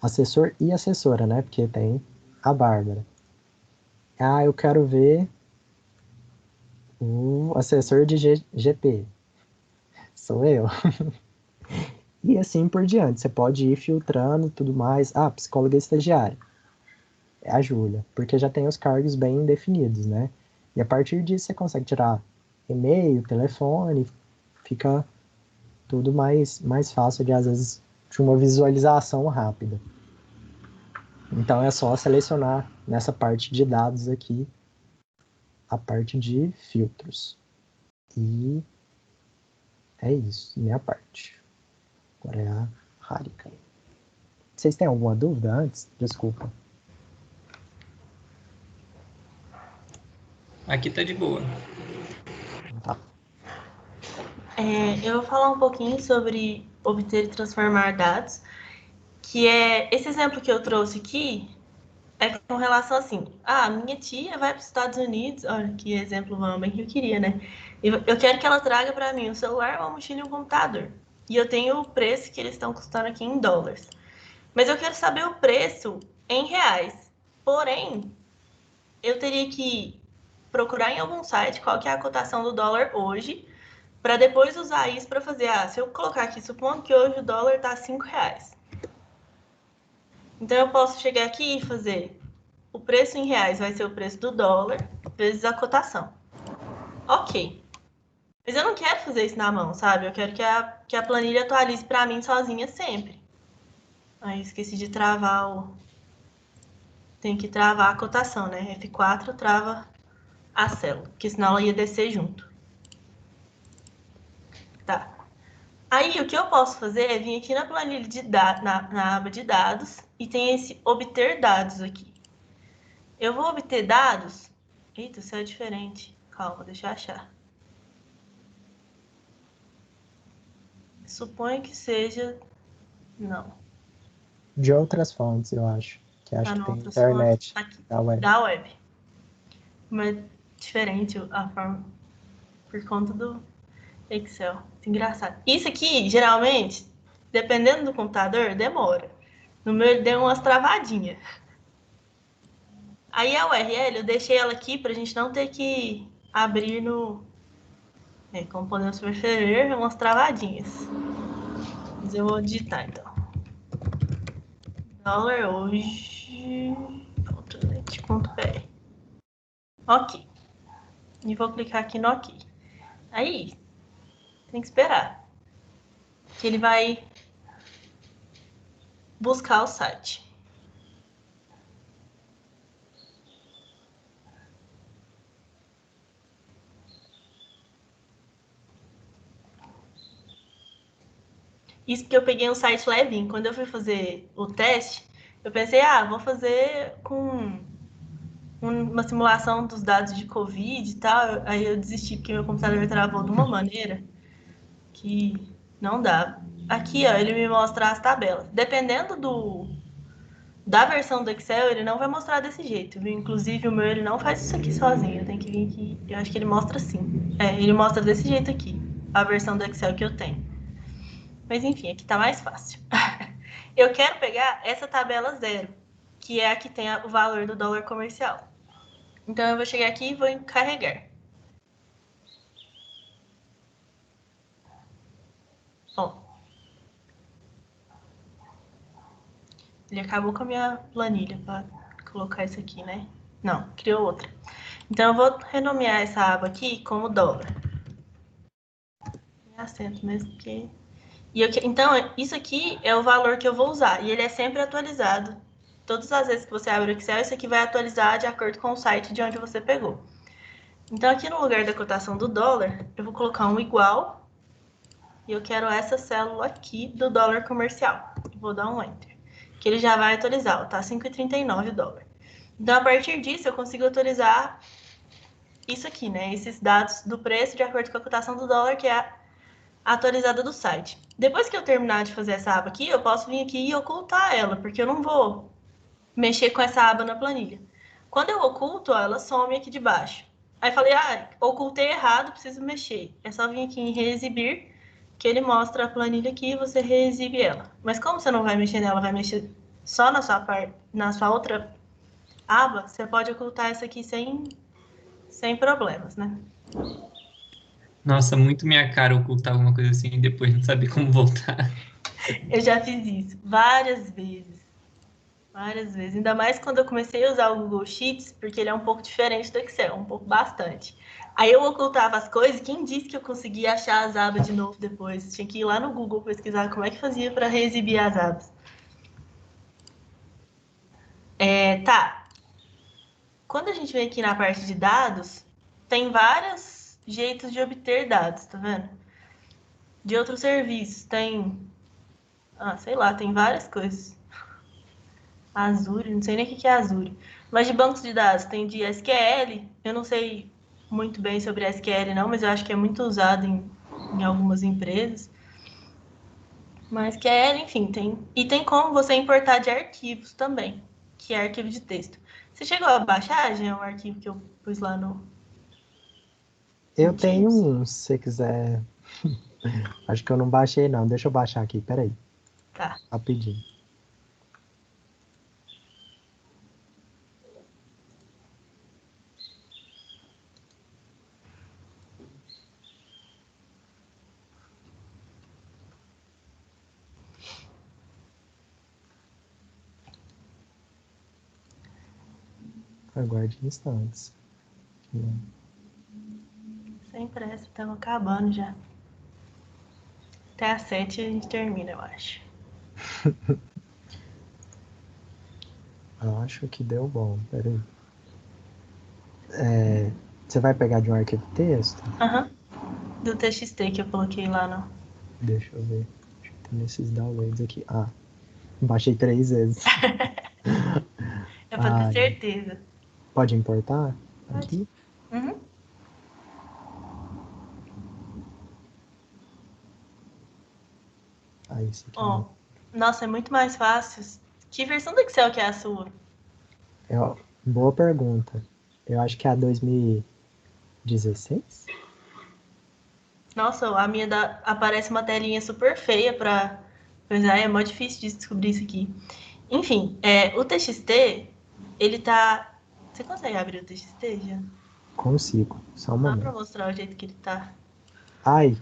Assessor e assessora, né? Porque tem a Bárbara. Eu quero ver o assessor de GP. Sou eu. E assim por diante. Você pode ir filtrando tudo mais. Psicóloga estagiária. É a Júlia. Porque já tem os cargos bem definidos, né? E a partir disso você consegue tirar e-mail, telefone. Fica tudo mais fácil de, às vezes, de uma visualização rápida. Então é só selecionar nessa parte de dados aqui a parte de filtros. E é isso, minha parte. Agora é a Harika. Vocês têm alguma dúvida antes? Desculpa. Aqui tá de boa. Tá. Eu vou falar um pouquinho sobre obter e transformar dados, que é esse exemplo que eu trouxe aqui é com relação assim, minha tia vai para os Estados Unidos, olha que exemplo bem que eu queria, né? Eu quero que ela traga para mim um celular, uma mochila e um computador. E eu tenho o preço que eles estão custando aqui em dólares. Mas eu quero saber o preço em reais. Porém, eu teria que procurar em algum site qual que é a cotação do dólar hoje, para depois usar isso para fazer, se eu colocar aqui, supondo que hoje o dólar está R$5. Então, eu posso chegar aqui e fazer o preço em reais vai ser o preço do dólar vezes a cotação. Ok. Mas eu não quero fazer isso na mão, sabe? Eu quero que a planilha atualize para mim sozinha sempre. Esqueci de travar tem que travar a cotação, né? F4 trava a célula, porque senão ela ia descer junto. Tá. Aí, o que eu posso fazer é vir aqui na planilha de dados, na aba de dados, e tem esse obter dados aqui. Eu vou obter dados... Eita, isso é diferente. Calma, deixa eu achar. Suponho que seja... Não. De outras fontes, eu acho. Que acho que tem outras internet fontes. Aqui, da web. da web. Mas diferente a forma por conta do Excel. Engraçado. Isso aqui, geralmente, dependendo do computador, demora. No meu, ele deu umas travadinhas. Aí a URL, eu deixei ela aqui pra gente não ter que abrir no... como podemos perceber, umas travadinhas. Mas eu vou digitar, então. Dólar hoje.net.br. Ok. E vou clicar aqui no OK. Aí, tem que esperar. Que ele vai buscar o site. Isso porque eu peguei um site levinho. Quando eu fui fazer o teste, eu pensei, vou fazer com uma simulação dos dados de Covid e tal. Aí eu desisti porque meu computador travou de uma maneira que não dava. Aqui, ó, ele me mostra as tabelas. Dependendo da versão do Excel, ele não vai mostrar desse jeito, viu? Inclusive, o meu, ele não faz isso aqui sozinho. Eu tenho que vir aqui. Eu acho que ele mostra assim. Ele mostra desse jeito aqui, a versão do Excel que eu tenho. Mas, enfim, aqui tá mais fácil. Eu quero pegar essa tabela 0, que é a que tem o valor do dólar comercial. Então, eu vou chegar aqui e vou encarregar. Ó. Ele acabou com a minha planilha para colocar isso aqui, né? Não, criou outra. Então, eu vou renomear essa aba aqui como dólar. Tem acento mesmo, porque... Então, isso aqui é o valor que eu vou usar. E ele é sempre atualizado. Todas as vezes que você abre o Excel, isso aqui vai atualizar de acordo com o site de onde você pegou. Então, aqui no lugar da cotação do dólar, eu vou colocar um igual. E eu quero essa célula aqui do dólar comercial. Vou dar um Enter. Que ele já vai atualizar, tá? 5,39 o dólar. Então, a partir disso, eu consigo atualizar isso aqui, né? Esses dados do preço de acordo com a cotação do dólar, que é atualizada do site. Depois que eu terminar de fazer essa aba aqui, eu posso vir aqui e ocultar ela, porque eu não vou mexer com essa aba na planilha. Quando eu oculto, ela some aqui de baixo. Aí falei, ocultei errado, preciso mexer. É só vir aqui em reexibir, que ele mostra a planilha aqui e você reexibe ela. Mas como você não vai mexer nela, vai mexer só na sua outra aba, você pode ocultar essa aqui sem problemas, né? Nossa, muito minha cara ocultar alguma coisa assim e depois não saber como voltar. Eu já fiz isso várias vezes. Várias vezes. Ainda mais quando eu comecei a usar o Google Sheets, porque ele é um pouco diferente do Excel, um pouco bastante. Aí eu ocultava as coisas, quem disse que eu conseguia achar as abas de novo depois? Tinha que ir lá no Google pesquisar como é que fazia para reexibir as abas. Tá. Quando a gente vem aqui na parte de dados, tem vários jeitos de obter dados, tá vendo? De outros serviços, tem... sei lá, tem várias coisas. Azure, não sei nem o que é Azure. Mas de bancos de dados tem de SQL. Eu não sei muito bem sobre SQL não, mas eu acho que é muito usado em algumas empresas. Mas SQL, enfim, tem. E tem como você importar de arquivos também, que é arquivo de texto. Você chegou a baixar, já é um arquivo que eu pus lá no... Eu tenho um, se você quiser. Acho que eu não baixei, não. Deixa eu baixar aqui, peraí. Tá. Rapidinho. Aguarde instantes. Sem pressa, estamos acabando já. Até às 7 a gente termina, eu acho. Eu acho que deu bom. Peraí. Você vai pegar de um arquivo texto? Aham. Do TXT que eu coloquei lá no. Deixa eu ver. Acho que tem nesses downloads aqui. Ah, baixei 3 vezes. É pra ter Ai, certeza. pode importar? Pode. Aqui? Uhum. Ah, isso aqui. Ó, nossa, é muito mais fácil. Que versão do Excel que é a sua? Boa pergunta. Eu acho que é a 2016? Nossa, a minha aparece uma telinha super feia pra. Pois é mó difícil de descobrir isso aqui. Enfim, o TXT, ele tá. Você consegue abrir o TXT já? Consigo. Só um Só pra momento. mostrar o jeito que ele tá. Ai.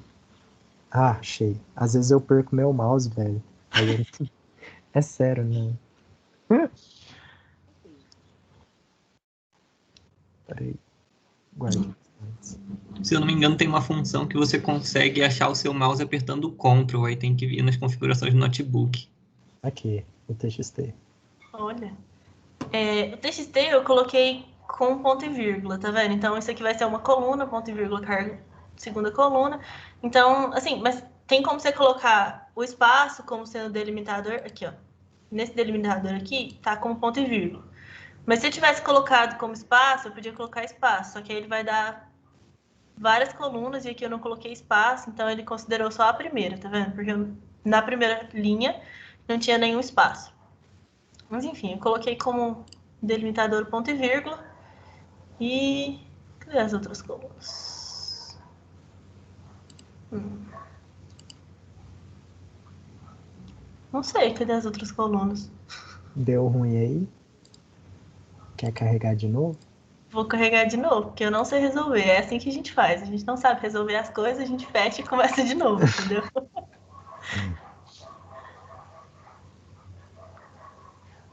Ah, achei. Às vezes eu perco meu mouse, velho. Aí eu... É sério, né? Peraí. Guarde antes. Se eu não me engano, tem uma função que você consegue achar o seu mouse apertando o Ctrl, aí tem que ir nas configurações do notebook. Aqui, o TXT. Olha. O TXT eu coloquei com ponto e vírgula, tá vendo? Então isso aqui vai ser uma coluna, ponto e vírgula, carga, segunda coluna. Então, assim, mas tem como você colocar o espaço como sendo delimitador, aqui, ó. Nesse delimitador aqui, tá com ponto e vírgula. Mas se eu tivesse colocado como espaço, eu podia colocar espaço, só que aí ele vai dar várias colunas e aqui eu não coloquei espaço, então ele considerou só a primeira, tá vendo? Porque na primeira linha não tinha nenhum espaço. Mas enfim, eu coloquei como delimitador ponto e vírgula e cadê as outras colunas? Não sei, cadê as outras colunas? Deu ruim aí? Quer carregar de novo? Vou carregar de novo, porque eu não sei resolver. É assim que a gente faz. A gente não sabe resolver as coisas, a gente fecha e começa de novo, entendeu?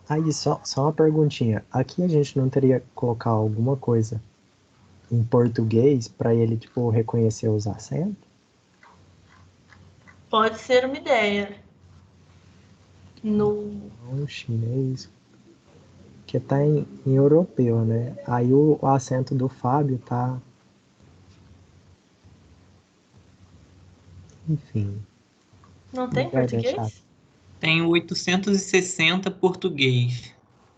Aí, só uma perguntinha. Aqui a gente não teria que colocar alguma coisa em português para ele, tipo, reconhecer os acentos? Pode ser uma ideia. No. Não, chinês. Que tá em europeu, né? Aí o acento do Fábio tá. Enfim. Não tem Vai deixar. português? Tem o 860 português.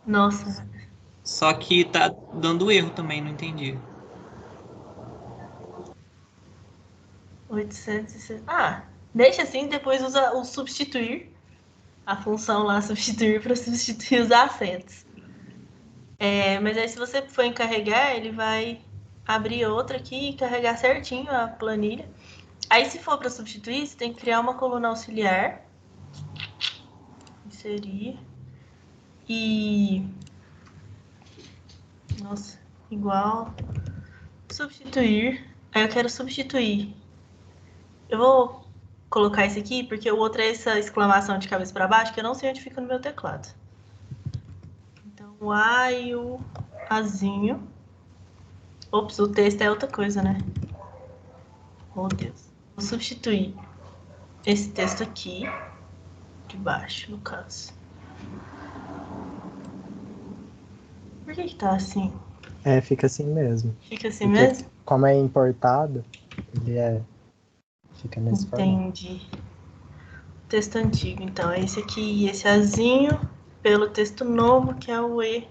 Nossa. Só que tá dando erro também, não entendi. 860. Ah, deixa assim, depois usa o substituir. A função lá, substituir, para substituir os acentos. Mas aí se você for encarregar, ele vai abrir outra aqui e carregar certinho a planilha. Aí se for para substituir, você tem que criar uma coluna auxiliar. Inserir. E... Nossa, igual... Substituir. Aí eu quero substituir. Eu vou colocar esse aqui, porque o outro é essa exclamação de cabeça para baixo, que eu não sei onde fica no meu teclado. Então, o A e o Azinho. Ops, o texto é outra coisa, né? Oh, Deus. Vou substituir esse texto aqui, de baixo, no caso. Por que tá assim? Fica assim mesmo. Fica assim Porque, mesmo? como é importado, ele fica nesse formato. Entendi. Texto antigo, então. É esse aqui e esse Azinho, pelo texto novo, que é o E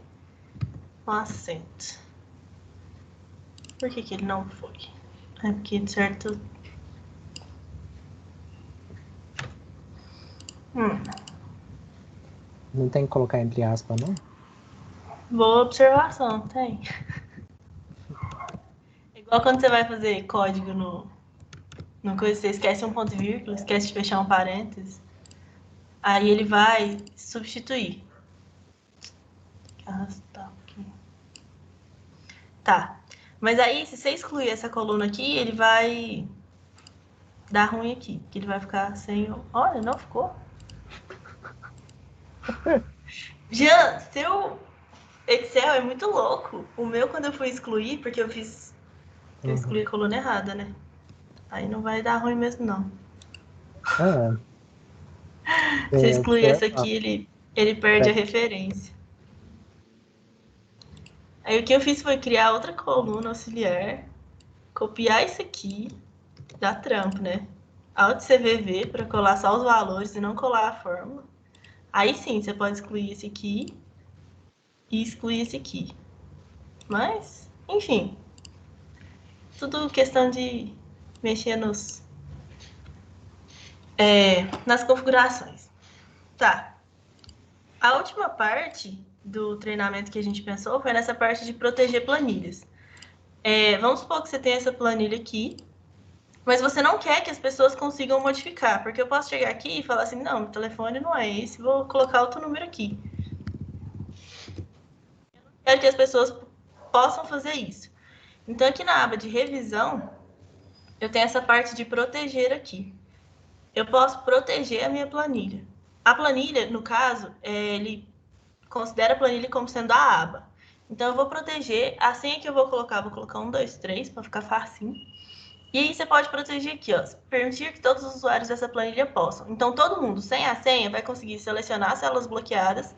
com acento. Por que ele não foi? É porque, de certo... Não tem que colocar entre aspas, não? Boa observação, tem. É igual quando você vai fazer código no coisa, você esquece um ponto e vírgula, esquece de fechar um parênteses. Aí ele vai substituir. Arrastar aqui. Tá. Mas aí, se você excluir essa coluna aqui, ele vai dar ruim aqui. Que ele vai ficar sem... Olha, não ficou. Jean, seu Excel é muito louco. O meu, quando eu fui excluir, porque eu excluí a coluna errada, né? Aí não vai dar ruim mesmo, não. Se eu excluir essa aqui, ele perde a referência. Aí o que eu fiz foi criar outra coluna auxiliar, copiar isso aqui, dá trampo, né? Alt CVV para colar só os valores e não colar a fórmula. Aí sim, você pode excluir esse aqui e excluir esse aqui. Mas, enfim, tudo questão de mexer nas configurações. Tá. A última parte do treinamento que a gente pensou foi nessa parte de proteger planilhas. Vamos supor que você tem essa planilha aqui, mas você não quer que as pessoas consigam modificar, porque eu posso chegar aqui e falar assim, não, meu telefone não é esse, vou colocar outro número aqui. Eu não quero que as pessoas possam fazer isso. Então, aqui na aba de revisão, eu tenho essa parte de proteger aqui. Eu posso proteger a minha planilha. A planilha, no caso, ele considera a planilha como sendo a aba. Então, eu vou proteger a senha que eu vou colocar 1, 2, 3, para ficar facinho. E aí você pode proteger aqui, ó, permitir que todos os usuários dessa planilha possam. Então, todo mundo sem a senha vai conseguir selecionar as células bloqueadas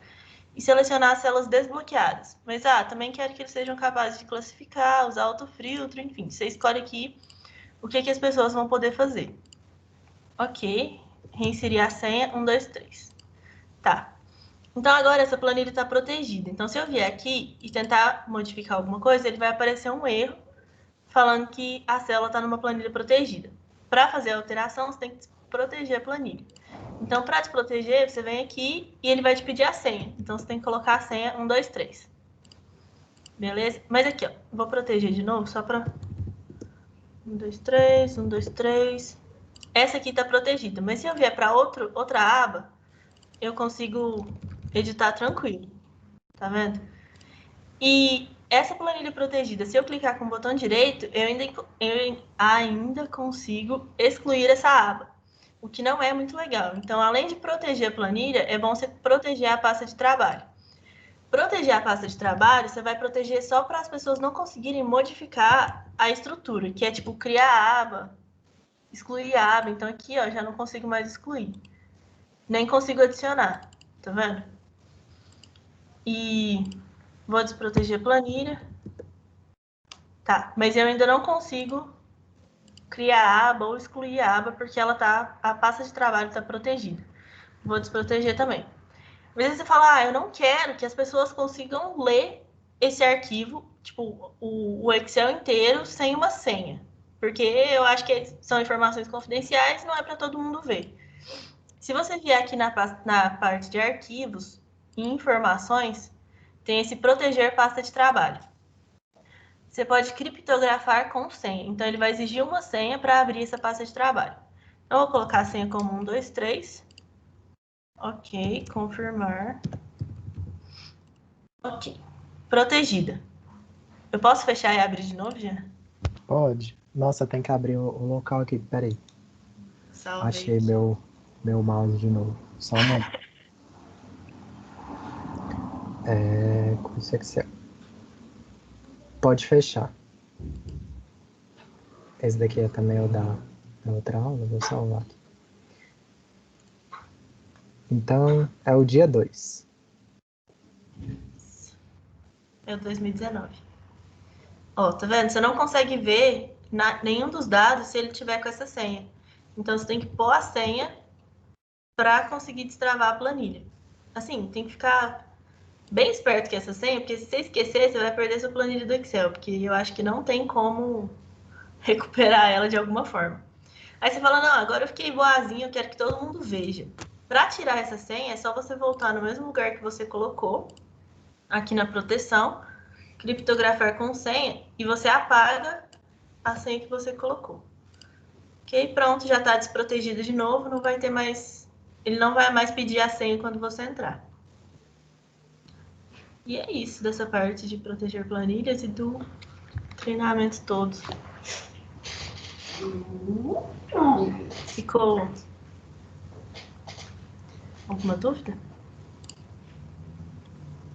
e selecionar as células desbloqueadas. Mas, também quero que eles sejam capazes de classificar, usar autofiltro, enfim. Você escolhe aqui o que as pessoas vão poder fazer. Ok, reinserir a senha, 1, 2, 3. Tá. Então, agora essa planilha está protegida. Então, se eu vier aqui e tentar modificar alguma coisa, ele vai aparecer um erro falando que a célula está numa planilha protegida. Para fazer a alteração, você tem que proteger a planilha. Então, para desproteger, você vem aqui e ele vai te pedir a senha. Então, você tem que colocar a senha 1, 2, 3. Beleza? Mas aqui, ó, vou proteger de novo, só para 1, 2, 3, 1, 2, 3. Essa aqui está protegida, mas se eu vier para outra aba, eu consigo editar tranquilo. Tá vendo? E essa planilha protegida, se eu clicar com o botão direito, eu ainda consigo excluir essa aba, o que não é muito legal. Então, além de proteger a planilha, é bom você proteger a pasta de trabalho. Proteger a pasta de trabalho, você vai proteger só para as pessoas não conseguirem modificar a estrutura, que é tipo criar a aba, excluir a aba. Então, aqui, ó, já não consigo mais excluir. Nem consigo adicionar, tá vendo? E vou desproteger a planilha. Tá, mas eu ainda não consigo criar a aba ou excluir a aba porque a pasta de trabalho está protegida. Vou desproteger também. Às vezes você fala, eu não quero que as pessoas consigam ler esse arquivo, tipo, o Excel inteiro sem uma senha. Porque eu acho que são informações confidenciais, não é para todo mundo ver. Se você vier aqui na parte de arquivos e informações, tem esse proteger pasta de trabalho. Você pode criptografar com senha. Então, ele vai exigir uma senha para abrir essa pasta de trabalho. Eu vou colocar a senha como 1, 2, 3. Ok, confirmar. Ok, protegida. Eu posso fechar e abrir de novo, já? Pode. Nossa, tem que abrir o local aqui. Peraí. Salvei. Achei meu mouse de novo. Só um momento. Curso Excel. Pode fechar. Esse daqui é também o da outra aula. Vou salvar aqui. Então, é o dia 2. É o 2019. Ó, tá vendo? Você não consegue ver nenhum dos dados se ele tiver com essa senha. Então, você tem que pôr a senha para conseguir destravar a planilha. Assim, tem que ficar bem esperto com essa senha, porque se você esquecer, você vai perder sua planilha do Excel, porque eu acho que não tem como recuperar ela de alguma forma. Aí você fala, não, agora eu fiquei boazinha, eu quero que todo mundo veja. Para tirar essa senha, é só você voltar no mesmo lugar que você colocou, aqui na proteção, criptografar com senha, e você apaga a senha que você colocou. Ok? Pronto, já está desprotegido de novo, não vai ter mais... Ele não vai mais pedir a senha quando você entrar. E é isso dessa parte de proteger planilhas e do treinamento todo. Ficou alguma dúvida?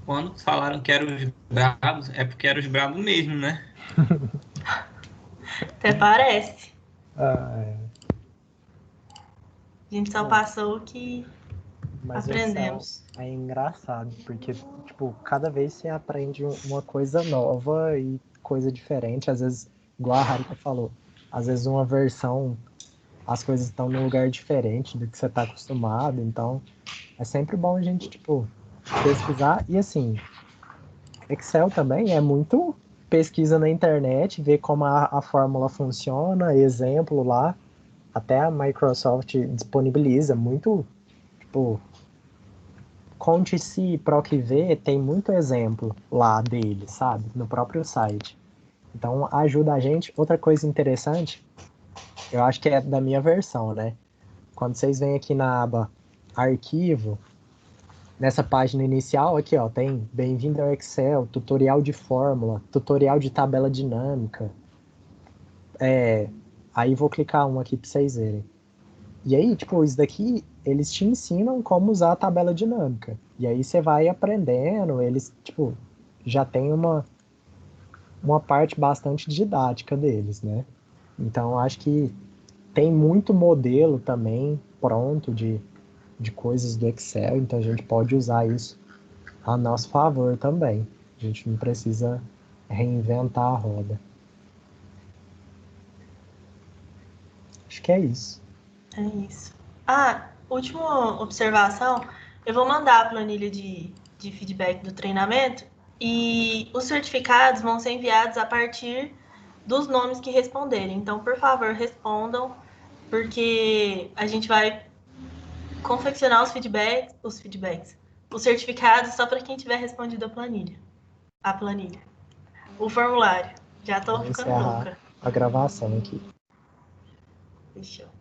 Quando falaram que eram os brabos, é porque eram os brabos mesmo, né? Até parece. A gente só passou o que mas aprendemos. É engraçado, porque, tipo, cada vez você aprende uma coisa nova e coisa diferente. Às vezes, igual a Harika falou, às vezes uma versão, as coisas estão num lugar diferente do que você está acostumado. Então, é sempre bom a gente, tipo, pesquisar. E assim, Excel também é muito pesquisa na internet, ver como a fórmula funciona, exemplo lá. Até a Microsoft disponibiliza muito, tipo, Conte-se, PROC-V tem muito exemplo lá dele, sabe? No próprio site. Então ajuda a gente. Outra coisa interessante, eu acho que é da minha versão, né? Quando vocês vêm aqui na aba Arquivo, nessa página inicial aqui, ó, tem Bem-vindo ao Excel, tutorial de fórmula, tutorial de tabela dinâmica. Aí vou clicar um aqui para vocês verem. E aí, tipo, isso daqui, eles te ensinam como usar a tabela dinâmica. E aí você vai aprendendo, eles, tipo, já tem uma parte bastante didática deles, né? Então, acho que tem muito modelo também pronto de coisas do Excel, então a gente pode usar isso a nosso favor também. A gente não precisa reinventar a roda. Acho que é isso. É isso. Ah, última observação. Eu vou mandar a planilha de feedback do treinamento e os certificados vão ser enviados a partir dos nomes que responderem. Então, por favor, respondam, porque a gente vai confeccionar os certificados só para quem tiver respondido a planilha, o formulário. Já tô Vou ficando encerrar louca. a gravação aqui. Fechou.